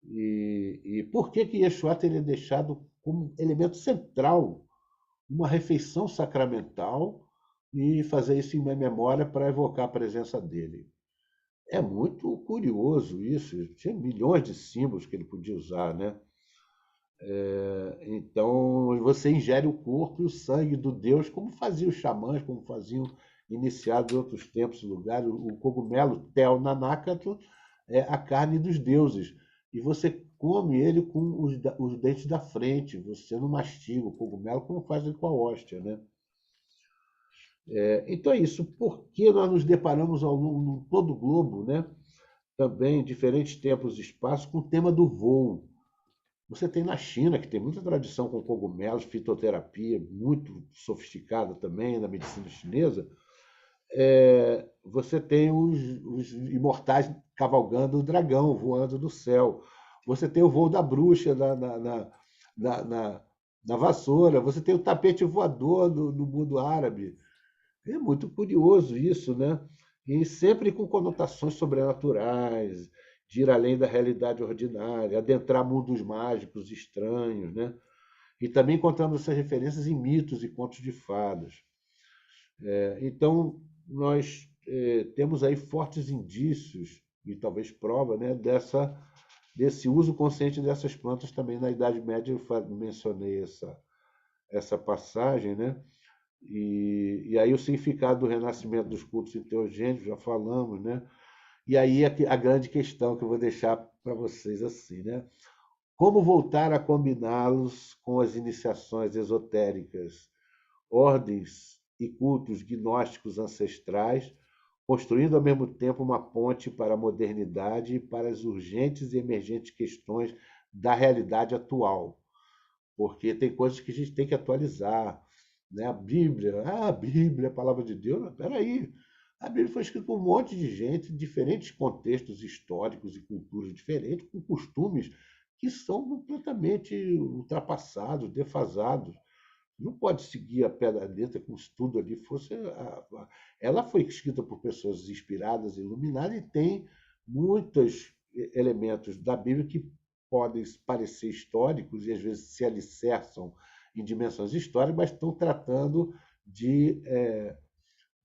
Speaker 5: E por que que Yeshua teria deixado como elemento central uma refeição sacramental e fazer isso em minha memória para evocar a presença dele? É muito curioso isso. Tinha milhões de símbolos que ele podia usar, né? Então, você ingere o corpo e o sangue do Deus, como faziam os xamãs, como faziam iniciados em outros tempos e lugares. O cogumelo Tel Nanakatl é a carne dos deuses. E você come ele com os dentes da frente, você não mastiga o cogumelo como faz ele com a hóstia, né? Então é isso. Por que nós nos deparamos ao longo de todo o globo, né? Também em diferentes tempos e espaços, com o tema do voo. Você tem na China, que tem muita tradição com cogumelos, fitoterapia, muito sofisticada também na medicina chinesa. Você tem os imortais cavalgando o dragão, voando no céu. Você tem o voo da bruxa na vassoura. Você tem o tapete voador no mundo árabe. É muito curioso isso, né? E sempre com conotações sobrenaturais, de ir além da realidade ordinária, adentrar mundos mágicos estranhos, né? E também encontrando essas referências em mitos e contos de fadas. Então, nós temos aí fortes indícios, e talvez prova, né, desse uso consciente dessas plantas também na Idade Média. Eu mencionei essa passagem, né? E aí o significado do renascimento dos cultos enteogênicos, já falamos, né? E aí a grande questão que eu vou deixar para vocês assim, né? Como voltar a combiná-los com as iniciações esotéricas, ordens e cultos gnósticos ancestrais, construindo ao mesmo tempo uma ponte para a modernidade e para as urgentes e emergentes questões da realidade atual, porque tem coisas que a gente tem que atualizar, né? A Bíblia, a palavra de Deus, peraí, a Bíblia foi escrita por um monte de gente, em diferentes contextos históricos e culturas diferentes, com costumes que são completamente ultrapassados, defasados. Não pode seguir a pé da letra como se tudo ali fosse. Ela foi escrita por pessoas inspiradas, iluminadas, e tem muitas elementos da Bíblia que podem parecer históricos e às vezes se alicerçam em dimensões históricas, mas estão tratando de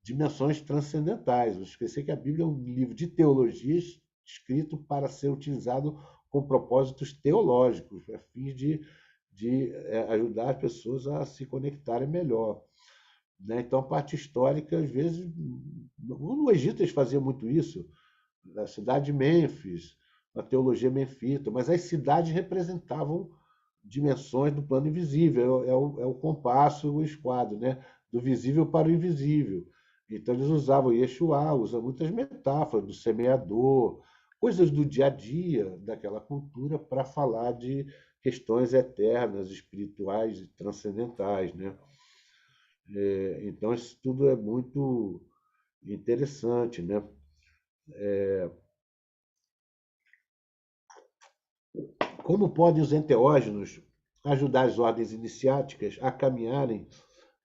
Speaker 5: dimensões transcendentais. Não esquecer que a Bíblia é um livro de teologias escrito para ser utilizado com propósitos teológicos, a fim de ajudar as pessoas a se conectarem melhor. Né? Então, a parte histórica, às vezes, no Egito eles faziam muito isso, na cidade de Mênfis, na teologia menfita, mas as cidades representavam dimensões do plano invisível, é o compasso, o esquadro, né? Do visível para o invisível. Então, eles usavam Yeshua, usa muitas metáforas do semeador, coisas do dia a dia daquela cultura para falar de questões eternas, espirituais e transcendentais, né? Então, isso tudo é muito interessante, né? Como podem os enteógenos ajudar as ordens iniciáticas a caminharem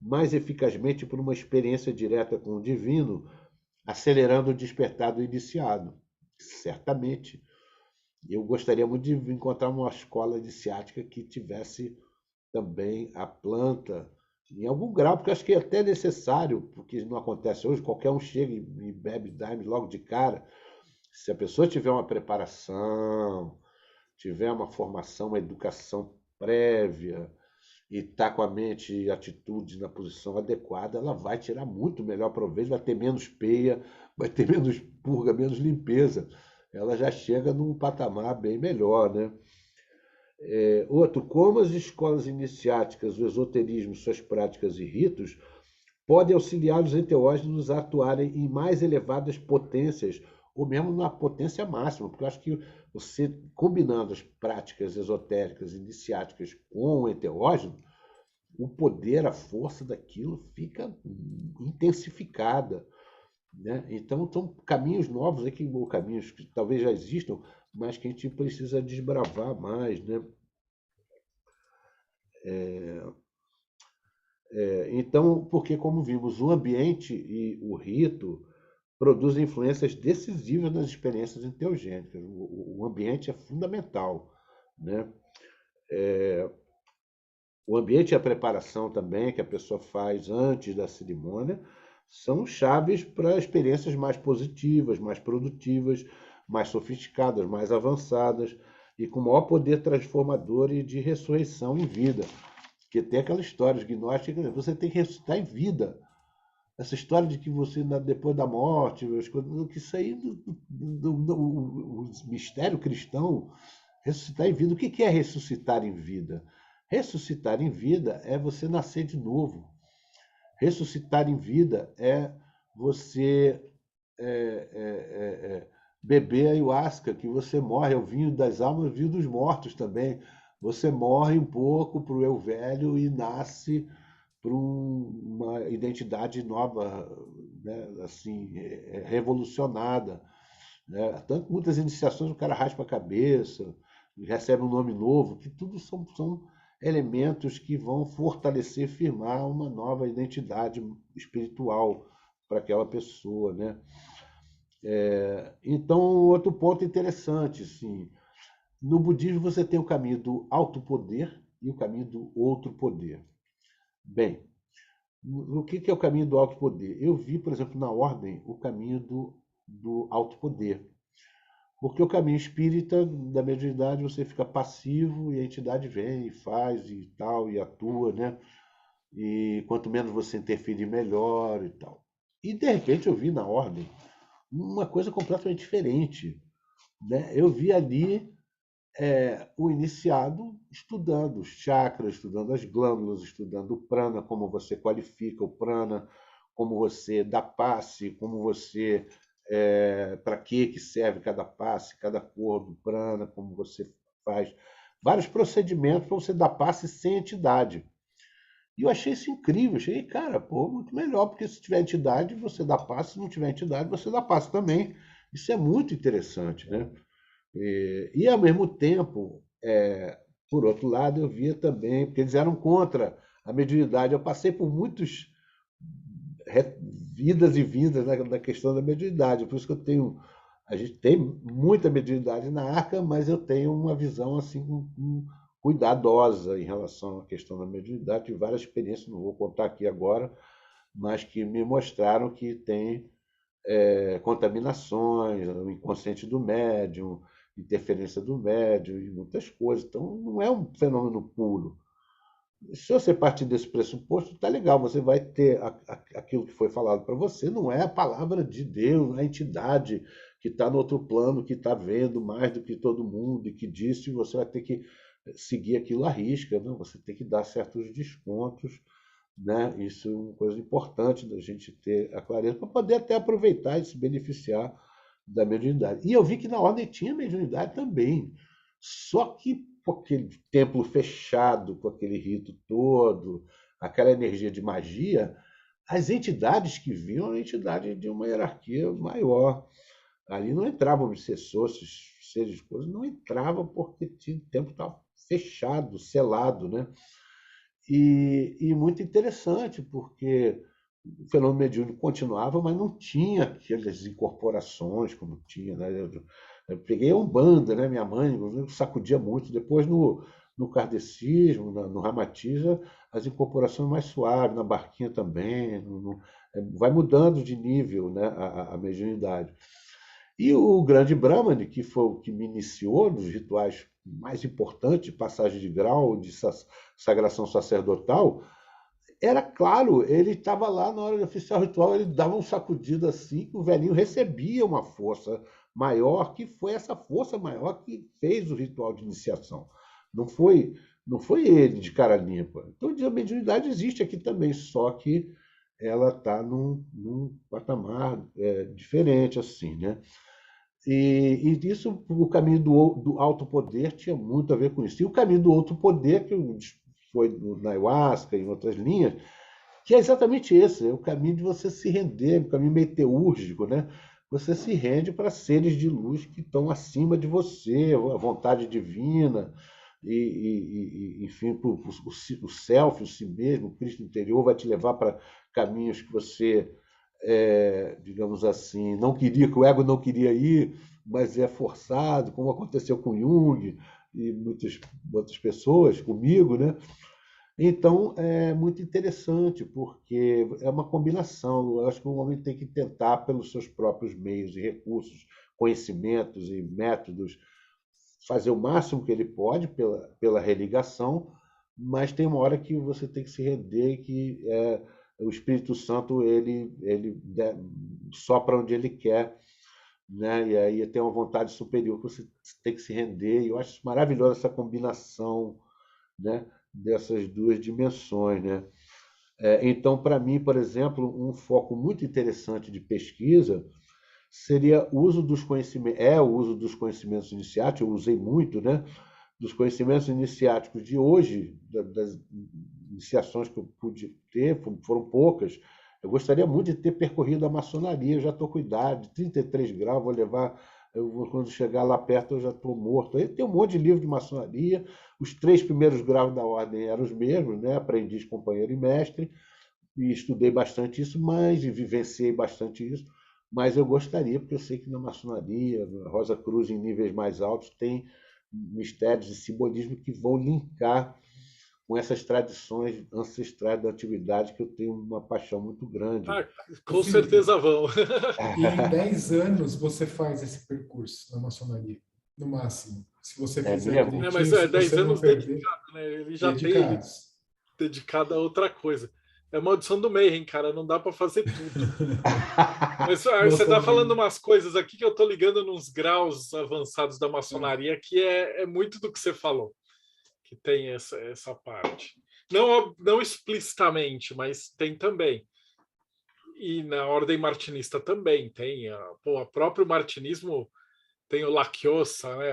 Speaker 5: mais eficazmente por uma experiência direta com o divino, acelerando o despertar do iniciado? Certamente. Eu gostaria muito de encontrar uma escola iniciática que tivesse também a planta em algum grau, porque acho que é até necessário, porque não acontece hoje, qualquer um chega e bebe daime logo de cara. Se a pessoa tiver uma preparação, tiver uma formação, uma educação prévia e está com a mente e atitudes na posição adequada, ela vai tirar muito melhor proveito, vai ter menos peia, vai ter menos purga, menos limpeza. Ela já chega num patamar bem melhor, né? Outro, como as escolas iniciáticas, o esoterismo, suas práticas e ritos podem auxiliar os enteógenos a atuarem em mais elevadas potências, ou mesmo na potência máxima, porque eu acho que você, combinando as práticas esotéricas iniciáticas com o enteógeno, o poder, a força daquilo fica intensificada. Né? Então, são caminhos novos, ou caminhos que talvez já existam, mas que a gente precisa desbravar mais. Né? Então, porque, como vimos, o ambiente e o rito produzem influências decisivas nas experiências enteogênicas. O ambiente é fundamental. Né? O ambiente e a preparação também que a pessoa faz antes da cerimônia são chaves para experiências mais positivas, mais produtivas, mais sofisticadas, mais avançadas e com maior poder transformador e de ressurreição em vida. Porque tem aquela história gnóstica, você tem que ressuscitar em vida. Essa história de que você, depois da morte, que isso aí, o mistério cristão, ressuscitar em vida. O que é ressuscitar em vida? Ressuscitar em vida é você nascer de novo. Ressuscitar em vida é você beber a ayahuasca, que você morre, é o vinho das almas, o vinho dos mortos também. Você morre um pouco para o eu velho e nasce para uma identidade nova, né? Assim, revolucionada. Né? Tanto muitas iniciações o cara raspa a cabeça, recebe um nome novo, que tudo são elementos que vão fortalecer, firmar uma nova identidade espiritual para aquela pessoa. Né? Então, outro ponto interessante, assim, no budismo você tem o caminho do alto poder e o caminho do outro poder. Bem, o que é o caminho do alto poder? Eu vi, por exemplo, na ordem, o caminho do alto poder. Porque o caminho espírita, da mediunidade, você fica passivo e a entidade vem e faz e tal, e atua, né? E quanto menos você interferir, melhor e tal. E, de repente, eu vi na ordem uma coisa completamente diferente. Né? Eu vi ali o iniciado estudando os chakras, estudando as glândulas, estudando o prana, como você qualifica o prana, como você dá passe, como você para que serve cada passe, cada cor do prana, como você faz vários procedimentos para você dar passe sem entidade. E eu achei isso incrível, achei, cara, pô, muito melhor, porque se tiver entidade, você dá passe, se não tiver entidade, você dá passe também. Isso é muito interessante, né? E ao mesmo tempo, por outro lado, eu via também, porque eles eram contra a mediunidade. Eu passei por muitas vidas e vindas na questão da mediunidade, por isso que eu tenho A gente tem muita mediunidade na Arca, mas eu tenho uma visão assim cuidadosa em relação à questão da mediunidade, tive várias experiências, não vou contar aqui agora, mas que me mostraram que tem contaminações, o inconsciente do médium, interferência do médium e muitas coisas. Então, não é um fenômeno puro. Se você partir desse pressuposto, está legal, você vai ter aquilo que foi falado para você, não é a palavra de Deus, não é a entidade que está no outro plano, que está vendo mais do que todo mundo e que disse, e você vai ter que seguir aquilo à risca, né? Você tem que dar certos descontos, né? Isso é uma coisa importante da gente ter a clareza para poder até aproveitar e se beneficiar da mediunidade. E eu vi que na ordem tinha mediunidade também, só que com aquele templo fechado, com aquele rito todo, aquela energia de magia, as entidades que vinham eram entidades de uma hierarquia maior. Ali não entravam obsessores, seres de coisas, não entravam porque o templo estava fechado, selado, né? E muito interessante, porque o fenômeno mediúnico continuava, mas não tinha aquelas incorporações como tinha, né? Eu peguei a Umbanda, né? Minha mãe sacudia muito. Depois, no kardecismo, no Ramatiza, as incorporações mais suaves, na Barquinha também. Vai mudando de nível, né? A mediunidade. E o grande Brahmani, que foi o que me iniciou nos rituais mais importantes, de passagem de grau, de sagração sacerdotal, era claro, ele estava lá na hora de oficiar o ritual, ele dava um sacudido assim, que o velhinho recebia uma força maior, que foi essa força maior que fez o ritual de iniciação. Não foi ele de cara limpa. Então, a mediunidade existe aqui também, só que ela está num patamar diferente, assim, né? E isso, o caminho do alto poder tinha muito a ver com isso. E o caminho do outro poder, que foi na ayahuasca e em outras linhas, que é exatamente esse, é o caminho de você se render, o caminho meio teúrgico, né? Você se rende para seres de luz que estão acima de você, a vontade divina, enfim, o self, o si mesmo, o Cristo interior vai te levar para caminhos que você, digamos assim, não queria, que o ego não queria ir, mas é forçado, como aconteceu com Jung e muitas outras pessoas, comigo, né? Então, é muito interessante, porque é uma combinação. Eu acho que o homem tem que tentar, pelos seus próprios meios e recursos, conhecimentos e métodos, fazer o máximo que ele pode pela religação, mas tem uma hora que você tem que se render e que o Espírito Santo ele sopra onde ele quer, né? E aí tem uma vontade superior que você tem que se render. E eu acho maravilhosa essa combinação, né, dessas duas dimensões, né? Então, para mim, por exemplo, um foco muito interessante de pesquisa seria o uso dos conhecimentos, o uso dos conhecimentos iniciáticos, eu usei muito, né, dos conhecimentos iniciáticos de hoje, das iniciações que eu pude ter, foram poucas. Eu gostaria muito de ter percorrido a maçonaria, eu já estou com idade, 33 graus, vou levar, quando chegar lá perto eu já estou morto. Aí tem um monte de livro de maçonaria, os 3 primeiros graus da ordem eram os mesmos, né, aprendiz, companheiro e mestre, e estudei bastante isso, e vivenciei bastante isso, mas eu gostaria, porque eu sei que na maçonaria, na Rosa Cruz, em níveis mais altos, tem mistérios e simbolismo que vão linkar com essas tradições ancestrais da antiguidade, que eu tenho uma paixão muito grande.
Speaker 1: Com certeza vão.
Speaker 3: E em 10 anos você faz esse percurso na maçonaria, no máximo. Se você fizer direitinho,
Speaker 1: mas
Speaker 3: se
Speaker 1: 10
Speaker 3: você não
Speaker 1: anos
Speaker 3: perder,
Speaker 1: dedicado, né? Ele já
Speaker 3: dedicados.
Speaker 1: tem dedicado a outra coisa. É a maldição do Mayhem, cara, não dá para fazer tudo. Mas você está falando umas coisas aqui que eu estou ligando nos graus avançados da maçonaria, que é muito do que você falou, que tem essa parte. Não explicitamente, mas tem também. E na ordem martinista também tem. O próprio martinismo tem o La Chiosa, né?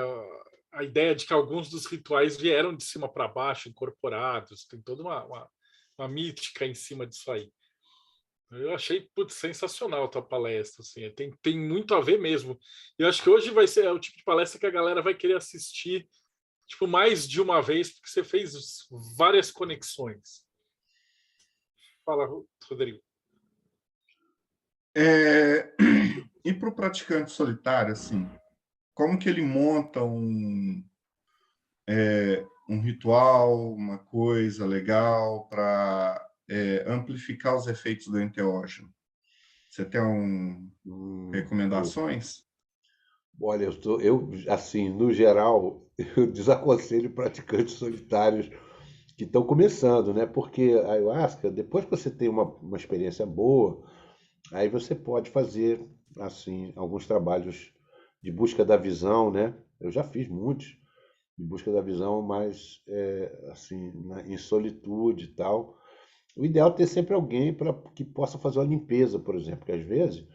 Speaker 1: A ideia de que alguns dos rituais vieram de cima para baixo, incorporados, tem toda uma mítica em cima disso aí. Eu achei sensacional a tua palestra, assim, tem muito a ver mesmo. Eu acho que hoje vai ser o tipo de palestra que a galera vai querer assistir tipo, mais de uma vez, porque você fez várias conexões. Fala, Rodrigo.
Speaker 2: E para o praticante solitário, assim, como que ele monta um ritual, uma coisa legal para amplificar os efeitos do enteógeno? Você tem
Speaker 5: Eu,
Speaker 2: recomendações?
Speaker 5: olha, assim, no geral, eu desaconselho praticantes solitários que estão começando, né? Porque a ayahuasca, depois que você tem uma experiência boa, aí você pode fazer, assim, alguns trabalhos de busca da visão, né? Eu já fiz muitos de busca da visão, mas, assim, em solitude e tal. O ideal é ter sempre alguém para que possa fazer uma limpeza, por exemplo, porque às vezes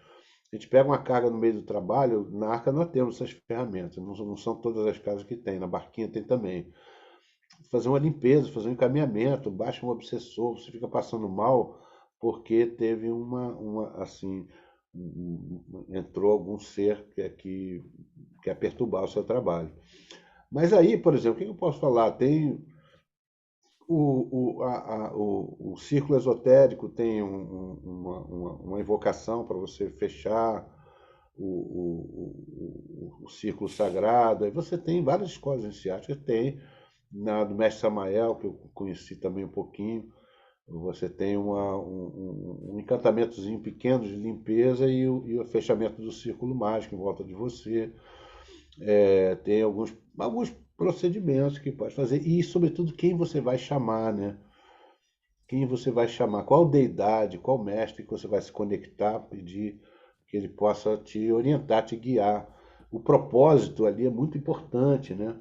Speaker 5: a gente pega uma carga no meio do trabalho, na Arca nós temos essas ferramentas, não são todas as casas que tem, na Barquinha tem também. Fazer uma limpeza, fazer um encaminhamento, baixa um obsessor, você fica passando mal porque teve assim, entrou algum ser que quer perturbar o seu trabalho. Mas aí, por exemplo, o que eu posso falar? Tem o círculo esotérico, tem uma invocação para você fechar o círculo sagrado. Aí você tem várias escolas iniciáticas, tem do mestre Samael, que eu conheci também um pouquinho. Você tem um encantamentozinho pequeno de limpeza e o fechamento do círculo mágico em volta de você. Tem alguns procedimentos que pode fazer e, sobretudo, quem você vai chamar, né? Quem você vai chamar, qual deidade, qual mestre que você vai se conectar, pedir que ele possa te orientar, te guiar. O propósito ali é muito importante, né?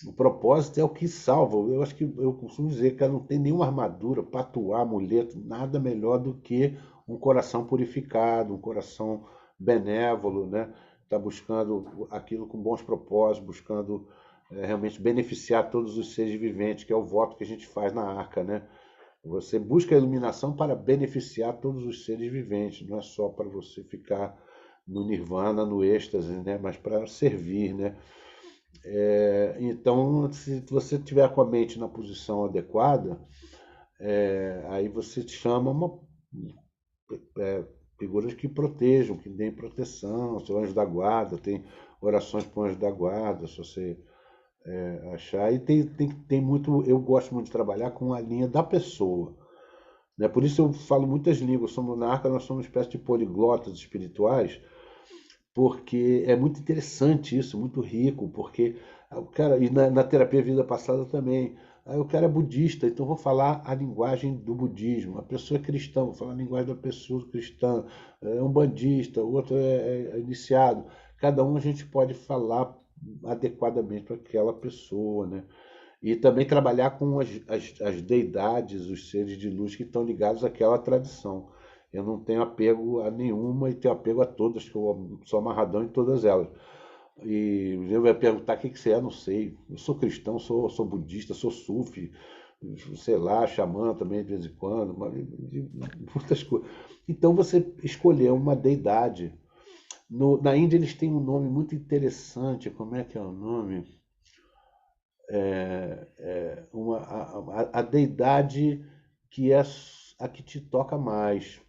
Speaker 5: O propósito é o que salva. Eu acho que eu costumo dizer que não tem nenhuma armadura, patuá, amuleto, nada melhor do que um coração purificado, um coração benévolo, né? Está buscando aquilo com bons propósitos, buscando realmente beneficiar todos os seres viventes, que é o voto que a gente faz na Arca, né? Você busca a iluminação para beneficiar todos os seres viventes, não é só para você ficar no nirvana, no êxtase, né? Mas para servir, né? Então, se você tiver com a mente na posição adequada, aí você chama figuras que protejam, que deem proteção, seu anjo da guarda, tem orações para o anjo da guarda, se você achar. E tem muito, eu gosto muito de trabalhar com a linha da pessoa. Né? Por isso eu falo muitas línguas. Na Arca nós somos uma espécie de poliglotas espirituais, porque é muito interessante isso, muito rico, porque o cara, e na terapia vida passada também, aí o cara é budista, então vou falar a linguagem do budismo, a pessoa é cristã, vou falar a linguagem da pessoa cristã, é um bandista, o outro é iniciado, cada um a gente pode falar adequadamente para aquela pessoa, né? E também trabalhar com as deidades, os seres de luz que estão ligados àquela tradição. Eu não tenho apego a nenhuma e tenho apego a todas, que eu sou amarradão em todas elas. E eu ia perguntar o que você é, não sei. Eu sou cristão, sou budista, sou sufi, sei lá, xamã também de vez em quando, muitas coisas. Então você escolheu uma deidade. Na Índia eles têm um nome muito interessante, como é que é o nome? A deidade que é a que te toca mais.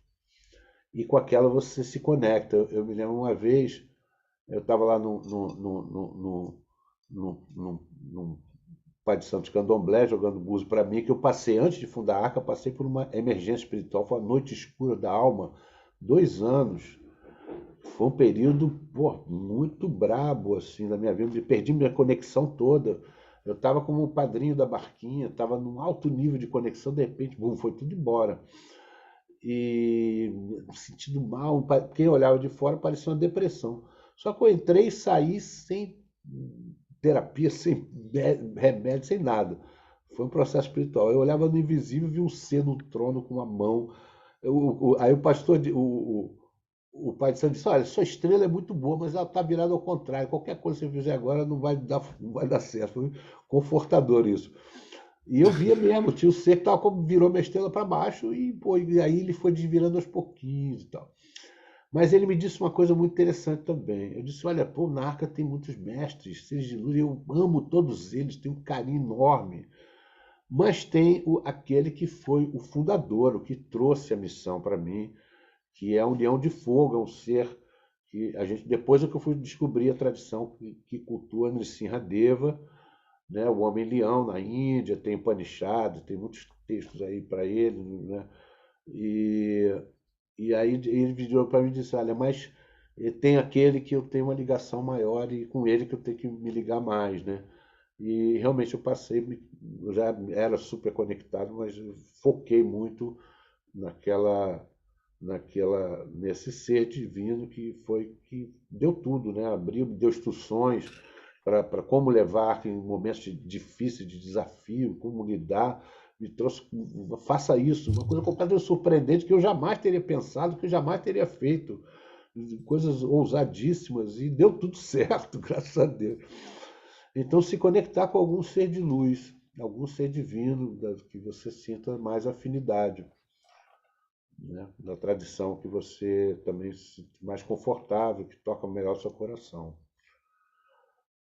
Speaker 5: E com aquela você se conecta. Eu me lembro uma vez, eu estava lá no Pai de Santos Candomblé, jogando búzio para mim, que eu passei, antes de fundar a Arca, passei por uma emergência espiritual, foi a noite escura da alma, 2 anos. Foi um período muito brabo assim, na minha vida, perdi minha conexão toda. Eu estava como o padrinho da Barquinha, estava num alto nível de conexão, de repente, bum, foi tudo embora. E me sentindo mal, quem olhava de fora parecia uma depressão. Só que eu entrei e saí sem terapia, sem remédio, sem nada. Foi um processo espiritual. Eu olhava no invisível, vi um ser no trono com uma mão. Aí o pastor, o pai de santo disse: olha, sua estrela é muito boa, mas ela está virada ao contrário. Qualquer coisa que você fizer agora não vai dar certo. Foi confortador isso. E eu via mesmo, tinha o ser que virou minha estrela para baixo e aí ele foi desvirando aos pouquinhos e tal. Mas ele me disse uma coisa muito interessante também. Eu disse: olha, pô, na Arca tem muitos mestres, seres de luz, eu amo todos eles, tenho um carinho enorme. Mas tem aquele que foi o fundador, o que trouxe a missão para mim, que é a União de Fogo, é um ser que a gente, depois é que eu fui descobrir a tradição que cultua Nrsimhadeva, né, o Homem-Leão na Índia, tem Upanishad, tem muitos textos aí para ele, né? E aí ele virou para mim e disse, olha, mas tem aquele que eu tenho uma ligação maior e com ele que eu tenho que me ligar mais, né? E realmente eu passei, eu já era super conectado, mas eu foquei muito nesse ser divino que deu tudo, né? Abriu, deu instruções para como levar em momentos difíceis, de desafio, como lidar, me trouxe, faça isso, uma coisa completamente surpreendente que eu jamais teria pensado, que eu jamais teria feito, coisas ousadíssimas e deu tudo certo, graças a Deus. Então, se conectar com algum ser de luz, algum ser divino, que você sinta mais afinidade, né? Da tradição que você também se sinta mais confortável, que toca melhor o seu coração.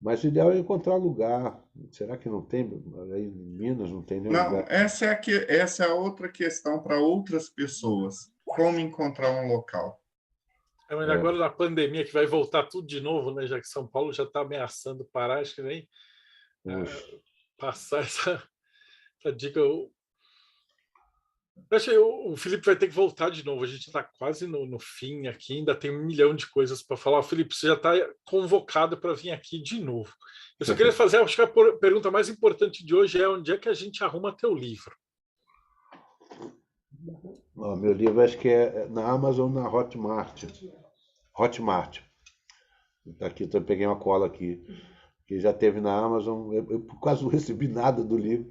Speaker 5: Mas o ideal é encontrar lugar. Será que não tem? Aí em Minas não tem nenhum
Speaker 2: Não,
Speaker 5: lugar.
Speaker 2: essa é a outra questão para outras pessoas. Como encontrar um local?
Speaker 1: Mas agora na pandemia que vai voltar tudo de novo, né? Já que São Paulo já está ameaçando parar, acho que nem passar essa dica. Eu acho que o Felipe vai ter que voltar de novo. A gente está quase no fim aqui, ainda tem 1 milhão de coisas para falar. Felipe, você já está convocado para vir aqui de novo. Eu só queria fazer, acho que a pergunta mais importante de hoje é onde é que a gente arruma teu livro?
Speaker 5: Meu livro acho que é na Amazon, na Hotmart. Hotmart. Aqui, eu peguei uma cola aqui, que já teve na Amazon. Eu quase não recebi nada do livro,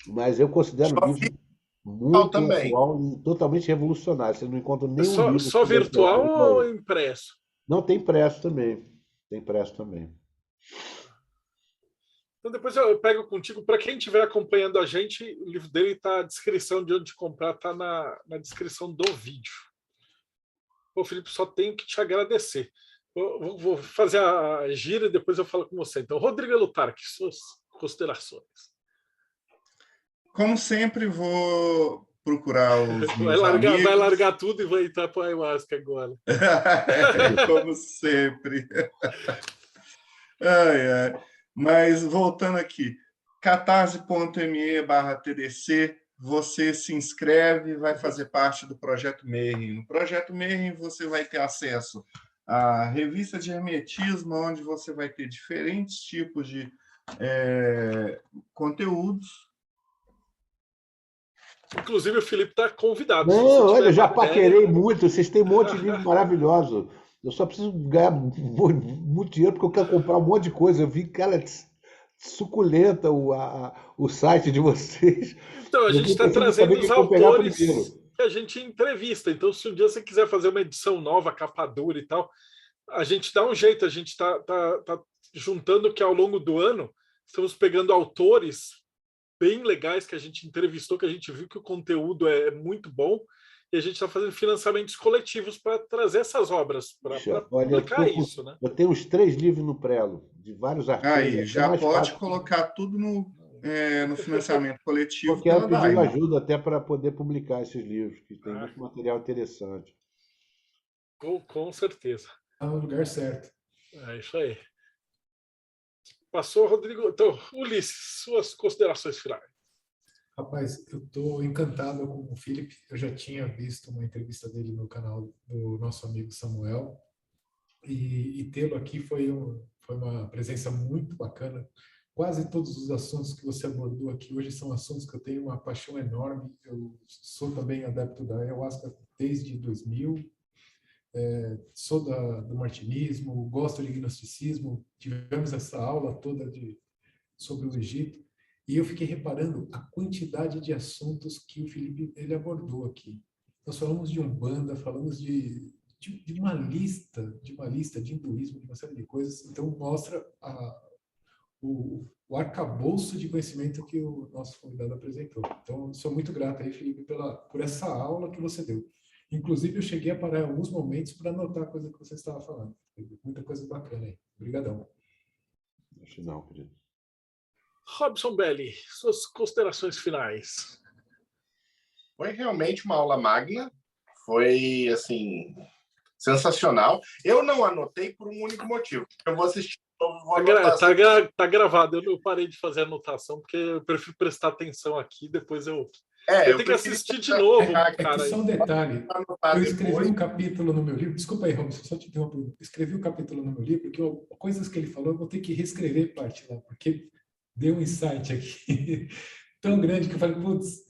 Speaker 5: mas eu considero o livro muito
Speaker 4: também.
Speaker 5: atual e totalmente revolucionário. Você não encontra nenhum livro.
Speaker 1: Só virtual ou impresso?
Speaker 5: Não, tem impresso também. Tem impresso também.
Speaker 1: Então depois eu pego contigo. Para quem estiver acompanhando a gente, o livro dele está, a descrição de onde comprar está na descrição do vídeo. Pô, Felipe, só tenho que te agradecer. Vou fazer a gira e depois eu falo com você. Então, Rodrigo Lutarque, suas considerações.
Speaker 2: Como sempre, vou procurar os meus amigos.
Speaker 1: Vai largar tudo e vai entrar para a ayahuasca agora.
Speaker 2: Como sempre. Mas voltando aqui, catarse.me/TDC, você se inscreve e vai fazer parte do Projeto Mayhem. No Projeto Mayhem você vai ter acesso à revista de hermetismo, onde você vai ter diferentes tipos de conteúdos.
Speaker 1: Inclusive, o Felipe está convidado.
Speaker 5: Não, olha, eu já paquerei muito. Vocês têm um monte de livro maravilhoso. Eu só preciso ganhar muito dinheiro porque eu quero comprar um monte de coisa. Eu vi, cara, suculenta o site de vocês.
Speaker 1: Então, a gente está trazendo os autores que a gente entrevista. Então, se um dia você quiser fazer uma edição nova, capa dura e tal, a gente dá um jeito. A gente está juntando que ao longo do ano estamos pegando autores bem legais que a gente entrevistou, que a gente viu que o conteúdo é muito bom, e a gente está fazendo financiamentos coletivos para trazer essas obras, para publicar isso, né?
Speaker 5: Eu tenho uns 3 livros no Prelo, de vários artigos.
Speaker 2: Aí, já pode colocar tudo no financiamento coletivo.
Speaker 5: Eu quero pedir ajuda até para poder publicar esses livros, que tem muito material interessante.
Speaker 1: Com certeza.
Speaker 3: Está no lugar certo.
Speaker 1: É isso aí. Passou, Rodrigo. Então, Ulisses, suas considerações finais.
Speaker 3: Rapaz, eu estou encantado com o Felipe. Eu já tinha visto uma entrevista dele no canal do nosso amigo Samuel. E tê-lo aqui foi uma presença muito bacana. Quase todos os assuntos que você abordou aqui hoje são assuntos que eu tenho uma paixão enorme. Eu sou também adepto da ayahuasca desde 2000. Sou do martinismo, gosto de gnosticismo, tivemos essa aula toda sobre o Egito, e eu fiquei reparando a quantidade de assuntos que o Felipe ele abordou aqui. Nós falamos de Umbanda, falamos de uma lista de hinduísmo, de uma série de coisas, então mostra o arcabouço de conhecimento que o nosso convidado apresentou. Então, sou muito grato aí, Felipe, por essa aula que você deu. Inclusive, eu cheguei a parar em alguns momentos para anotar a coisa que você estava falando. Muita coisa bacana aí. Obrigadão.
Speaker 5: Acho não, querido.
Speaker 1: Robson Belli, suas considerações finais.
Speaker 4: Foi realmente uma aula magna. Foi, assim, Sensacional. Eu não anotei por um único motivo. Eu vou assistir. Vou anotar
Speaker 1: tá gravado. Eu não parei de fazer anotação, porque eu prefiro prestar atenção aqui. Depois eu tenho que assistir de novo,
Speaker 3: É
Speaker 1: cara.
Speaker 3: que só um detalhe. Eu escrevi um capítulo no meu livro. Desculpa aí, Robson, só te interromper. Eu escrevi um capítulo no meu livro que coisas que ele falou, eu vou ter que reescrever parte lá, porque deu um insight aqui tão grande que eu falei, putz,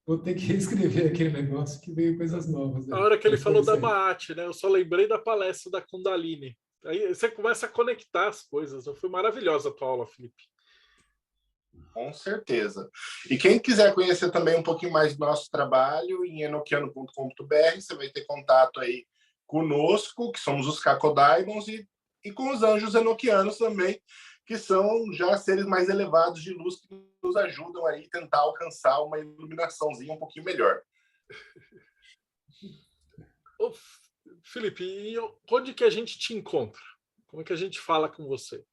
Speaker 3: vou ter que reescrever aquele negócio que veio coisas novas.
Speaker 1: A hora que ele
Speaker 3: Mas
Speaker 1: falou
Speaker 3: foi
Speaker 1: da
Speaker 3: isso aí.
Speaker 1: Maat, né? Eu só lembrei da palestra da Kundalini. Aí você começa a conectar as coisas. Foi maravilhosa a tua aula, Felipe.
Speaker 4: Com certeza. E quem quiser conhecer também um pouquinho mais do nosso trabalho, em enoquiano.com.br, você vai ter contato aí conosco, que somos os Cacodemons, e com os anjos enoquianos também, que são já seres mais elevados de luz que nos ajudam aí a tentar alcançar uma iluminaçãozinha um pouquinho melhor.
Speaker 1: Ô, Felipe, e onde que a gente te encontra? Como é que a gente fala com você?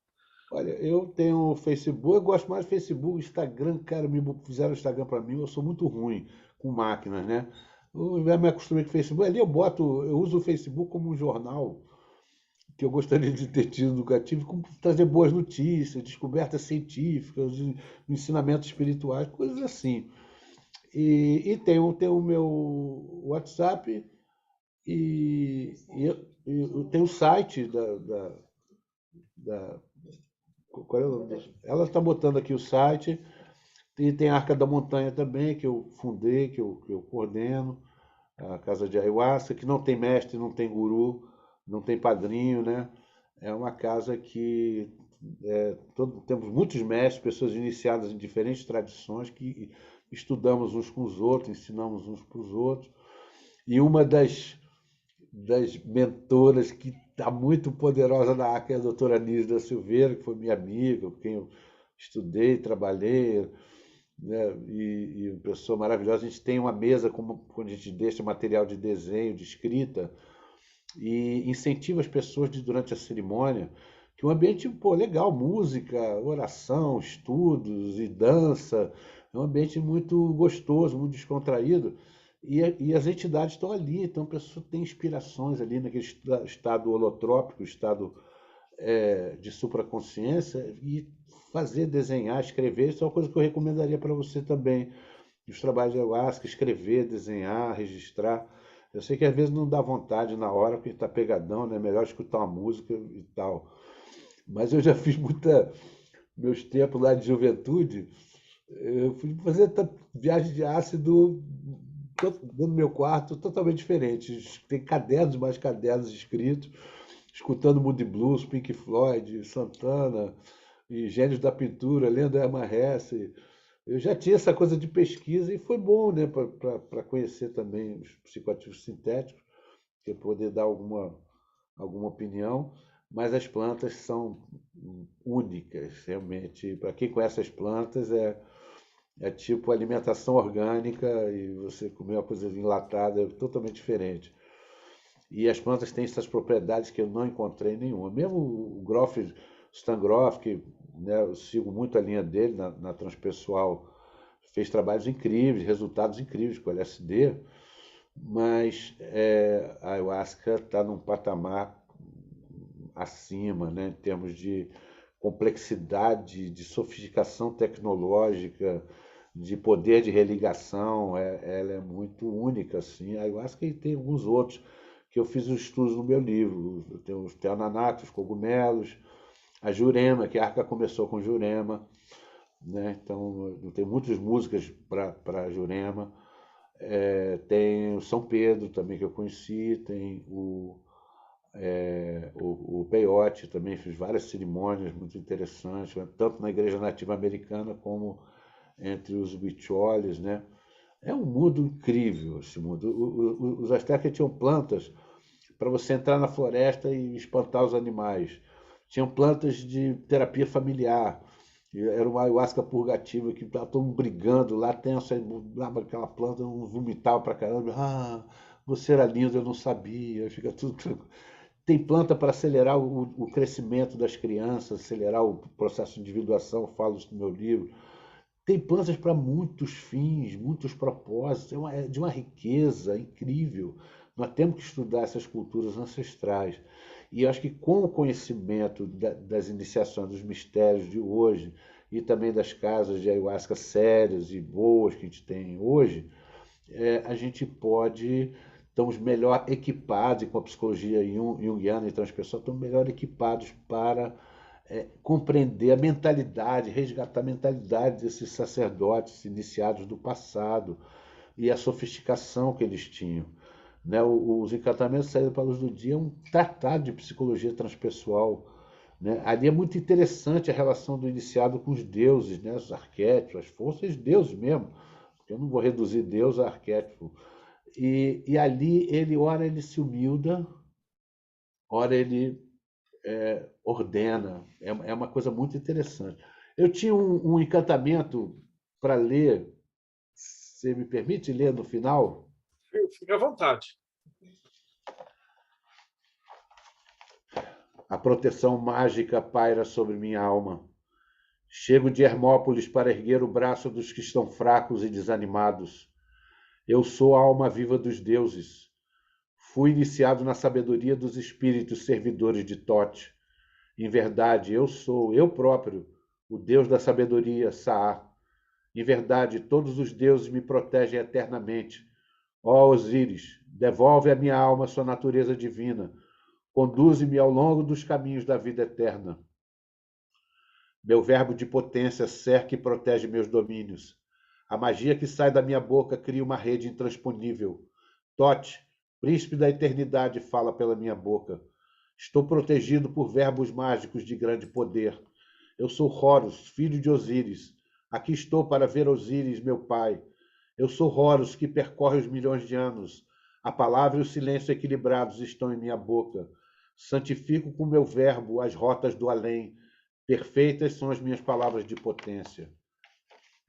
Speaker 5: Olha, eu tenho Facebook, eu gosto mais do Facebook, Instagram, cara, fizeram o Instagram para mim, eu sou muito ruim com máquinas, né? Eu já me acostumei com o Facebook, ali eu uso o Facebook como um jornal que eu gostaria de ter tido educativo, como trazer boas notícias, descobertas científicas, ensinamentos espirituais, coisas assim. E tem o meu WhatsApp eu tenho o site da qual é o nome desse? Ela está botando aqui o site, e tem a Arca da Montanha também, que eu fundei, que eu coordeno, a Casa de Ayahuasca, que não tem mestre, não tem guru, não tem padrinho, né? É uma casa que temos muitos mestres, pessoas iniciadas em diferentes tradições, que estudamos uns com os outros, ensinamos uns para os outros. E uma das mentoras que está muito poderosa na Arca é a doutora Nise da Silveira, que foi minha amiga, com quem eu estudei, trabalhei, né? E uma pessoa maravilhosa. A gente tem uma mesa onde a gente deixa material de desenho, de escrita, e incentiva as pessoas durante a cerimônia, que é um ambiente legal, música, oração, estudos e dança, é um ambiente muito gostoso, muito descontraído. E as entidades estão ali, então a pessoa tem inspirações ali naquele estado holotrópico, estado de supraconsciência, e fazer, desenhar, escrever, isso é uma coisa que eu recomendaria para você também. Os trabalhos de ayahuasca, escrever, desenhar, registrar. Eu sei que às vezes não dá vontade na hora, porque está pegadão, né? Melhor escutar uma música e tal. Mas eu já fiz meus tempos lá de juventude, eu fui fazer viagem de ácido no meu quarto, totalmente diferente. Tem cadernos, mais cadernos escritos, escutando Moody Blues, Pink Floyd, Santana, e gênios da pintura, lendo Hermann Hesse. Eu já tinha essa coisa de pesquisa e foi bom, né, para conhecer também os psicoativos sintéticos, para poder dar alguma opinião, mas as plantas são únicas, realmente. Para quem conhece as plantas, é tipo alimentação orgânica, e você comer uma coisa enlatada é totalmente diferente. E as plantas têm essas propriedades que eu não encontrei nenhuma. Mesmo o Stan Grof, que, né, eu sigo muito a linha dele na transpessoal, fez trabalhos incríveis, resultados incríveis com LSD, mas a ayahuasca está num patamar acima, né, em termos de complexidade, de sofisticação tecnológica, de poder de religação. Ela é muito única, assim. A ayahuasca, e tem alguns outros que eu fiz os estudos no meu livro. Eu tenho os Teonanatos, os cogumelos, a Jurema, que a Arca começou com Jurema, né? Então, tem muitas músicas para Jurema. Tem o São Pedro também, que eu conheci, tem o Peyote também, fiz várias cerimônias muito interessantes, tanto na Igreja Nativa Americana como entre os Huicholes, né? É um mundo incrível esse mundo. Os astecas tinham plantas para você entrar na floresta e espantar os animais. Tinham plantas de terapia familiar. Era uma ayahuasca purgativa que estava todo mundo brigando lá, tenso, aí dava aquela planta, um vomitava para caramba. Ah, você era lindo, eu não sabia. Fica tudo tranquilo. Tem planta para acelerar o crescimento das crianças, acelerar o processo de individuação, eu falo isso no meu livro. Tem plantas para muitos fins, muitos propósitos, é de uma riqueza incrível. Nós temos que estudar essas culturas ancestrais. E eu acho que com o conhecimento das iniciações, dos mistérios de hoje, e também das casas de ayahuasca sérias e boas que a gente tem hoje, a gente pode, estamos melhor equipados, e com a psicologia junguiana e transpessoal, estamos melhor equipados para compreender a mentalidade, resgatar a mentalidade desses sacerdotes iniciados do passado e a sofisticação que eles tinham. Né? Os encantamentos saídos para a luz do dia é um tratado de psicologia transpessoal. Né? Ali é muito interessante a relação do iniciado com os deuses, né? Os arquétipos, as forças de Deus mesmo. Eu não vou reduzir Deus a arquétipo. E ali, ora ele se humilda, ora ele ordena. É uma coisa muito interessante. Eu tinha um encantamento para ler. Você me permite ler no final?
Speaker 1: Fique à vontade.
Speaker 5: A proteção mágica paira sobre minha alma. Chego de Hermópolis para erguer o braço dos que estão fracos e desanimados. Eu sou a alma viva dos deuses. Fui iniciado na sabedoria dos espíritos servidores de Thoth. Em verdade, eu sou, eu próprio, o Deus da sabedoria, Saá. Em verdade, todos os deuses me protegem eternamente. Ó Osíris, devolve à minha alma sua natureza divina. Conduze-me ao longo dos caminhos da vida eterna. Meu verbo de potência cerca e protege meus domínios. A magia que sai da minha boca cria uma rede intransponível. Thoth, príncipe da eternidade, fala pela minha boca. Estou protegido por verbos mágicos de grande poder. Eu sou Horus, filho de Osíris. Aqui estou para ver Osíris, meu pai. Eu sou Horus, que percorre os milhões de anos. A palavra e o silêncio equilibrados estão em minha boca. Santifico com meu verbo as rotas do além. Perfeitas são as minhas palavras de potência.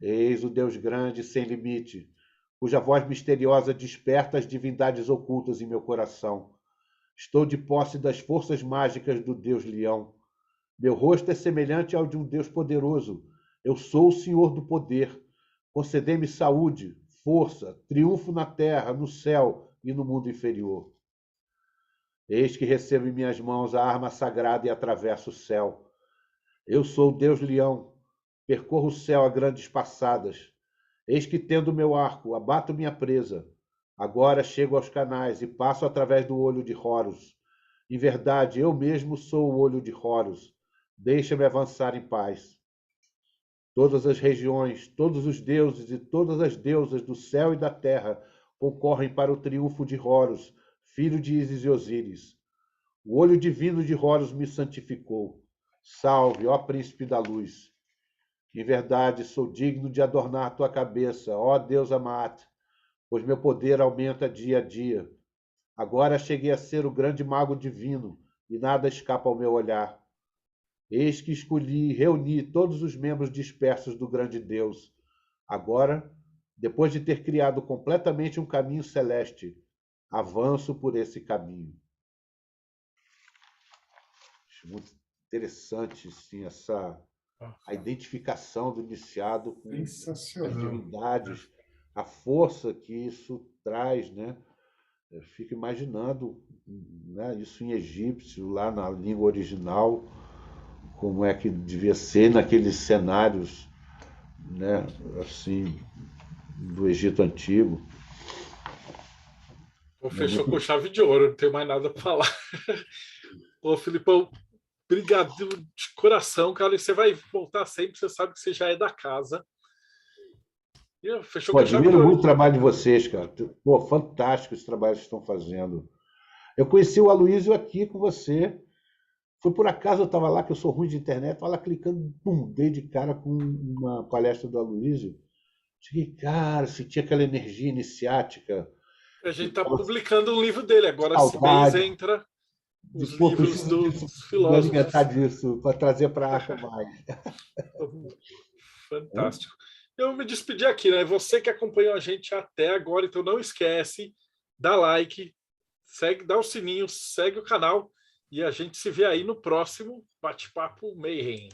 Speaker 5: Eis o Deus grande sem limite, cuja voz misteriosa desperta as divindades ocultas em meu coração. Estou de posse das forças mágicas do Deus Leão. Meu rosto é semelhante ao de um Deus poderoso. Eu sou o Senhor do poder. Concedei-me saúde, força, triunfo na terra, no céu e no mundo inferior. Eis que recebo em minhas mãos a arma sagrada e atravesso o céu. Eu sou o Deus Leão, percorro o céu a grandes passadas. Eis que, tendo meu arco, abato minha presa. Agora chego aos canais e passo através do olho de Horus. Em verdade, eu mesmo sou o olho de Horus. Deixa-me avançar em paz. Todas as regiões, todos os deuses e todas as deusas do céu e da terra concorrem para o triunfo de Horus, filho de Ísis e Osíris. O olho divino de Horus me santificou. Salve, ó príncipe da luz. Em verdade, sou digno de adornar tua cabeça, ó Deus Amat, pois meu poder aumenta dia a dia. Agora cheguei a ser o grande mago divino, e nada escapa ao meu olhar. Eis que escolhi e reuni todos os membros dispersos do grande Deus. Agora, depois de ter criado completamente um caminho celeste, avanço por esse caminho. Acho muito interessante, sim, a identificação do iniciado com as divindades, a força que isso traz, né? Eu fico imaginando, né, isso em egípcio, lá na língua original, como é que devia ser naqueles cenários, né, assim, do Egito Antigo.
Speaker 1: Fechou com chave de ouro, não tenho mais nada para falar. Ô, Filipão, obrigado de coração, cara. E você vai voltar sempre, você sabe que você já é da casa. E fechou com chave de
Speaker 5: Admiro
Speaker 1: ouro.
Speaker 5: muito o trabalho de vocês, cara. Pô, fantástico esse trabalho que estão fazendo. Eu conheci o Aloysio aqui com você. Foi por acaso eu estava lá, que eu sou ruim de internet, estava lá clicando, pum, dei de cara com uma palestra do Aloysio. Cheguei, cara, senti aquela energia iniciática.
Speaker 1: A gente está publicando um livro dele agora. Esse mês entra os livros dos filósofos.
Speaker 5: Alimentar disso, para trazer para a Arte Mais.
Speaker 1: Fantástico. Eu me despedi aqui, né? Você que acompanhou a gente até agora, então não esquece, dá like, segue, dá o sininho, segue o canal e a gente se vê aí no próximo Bate-Papo Mayhem.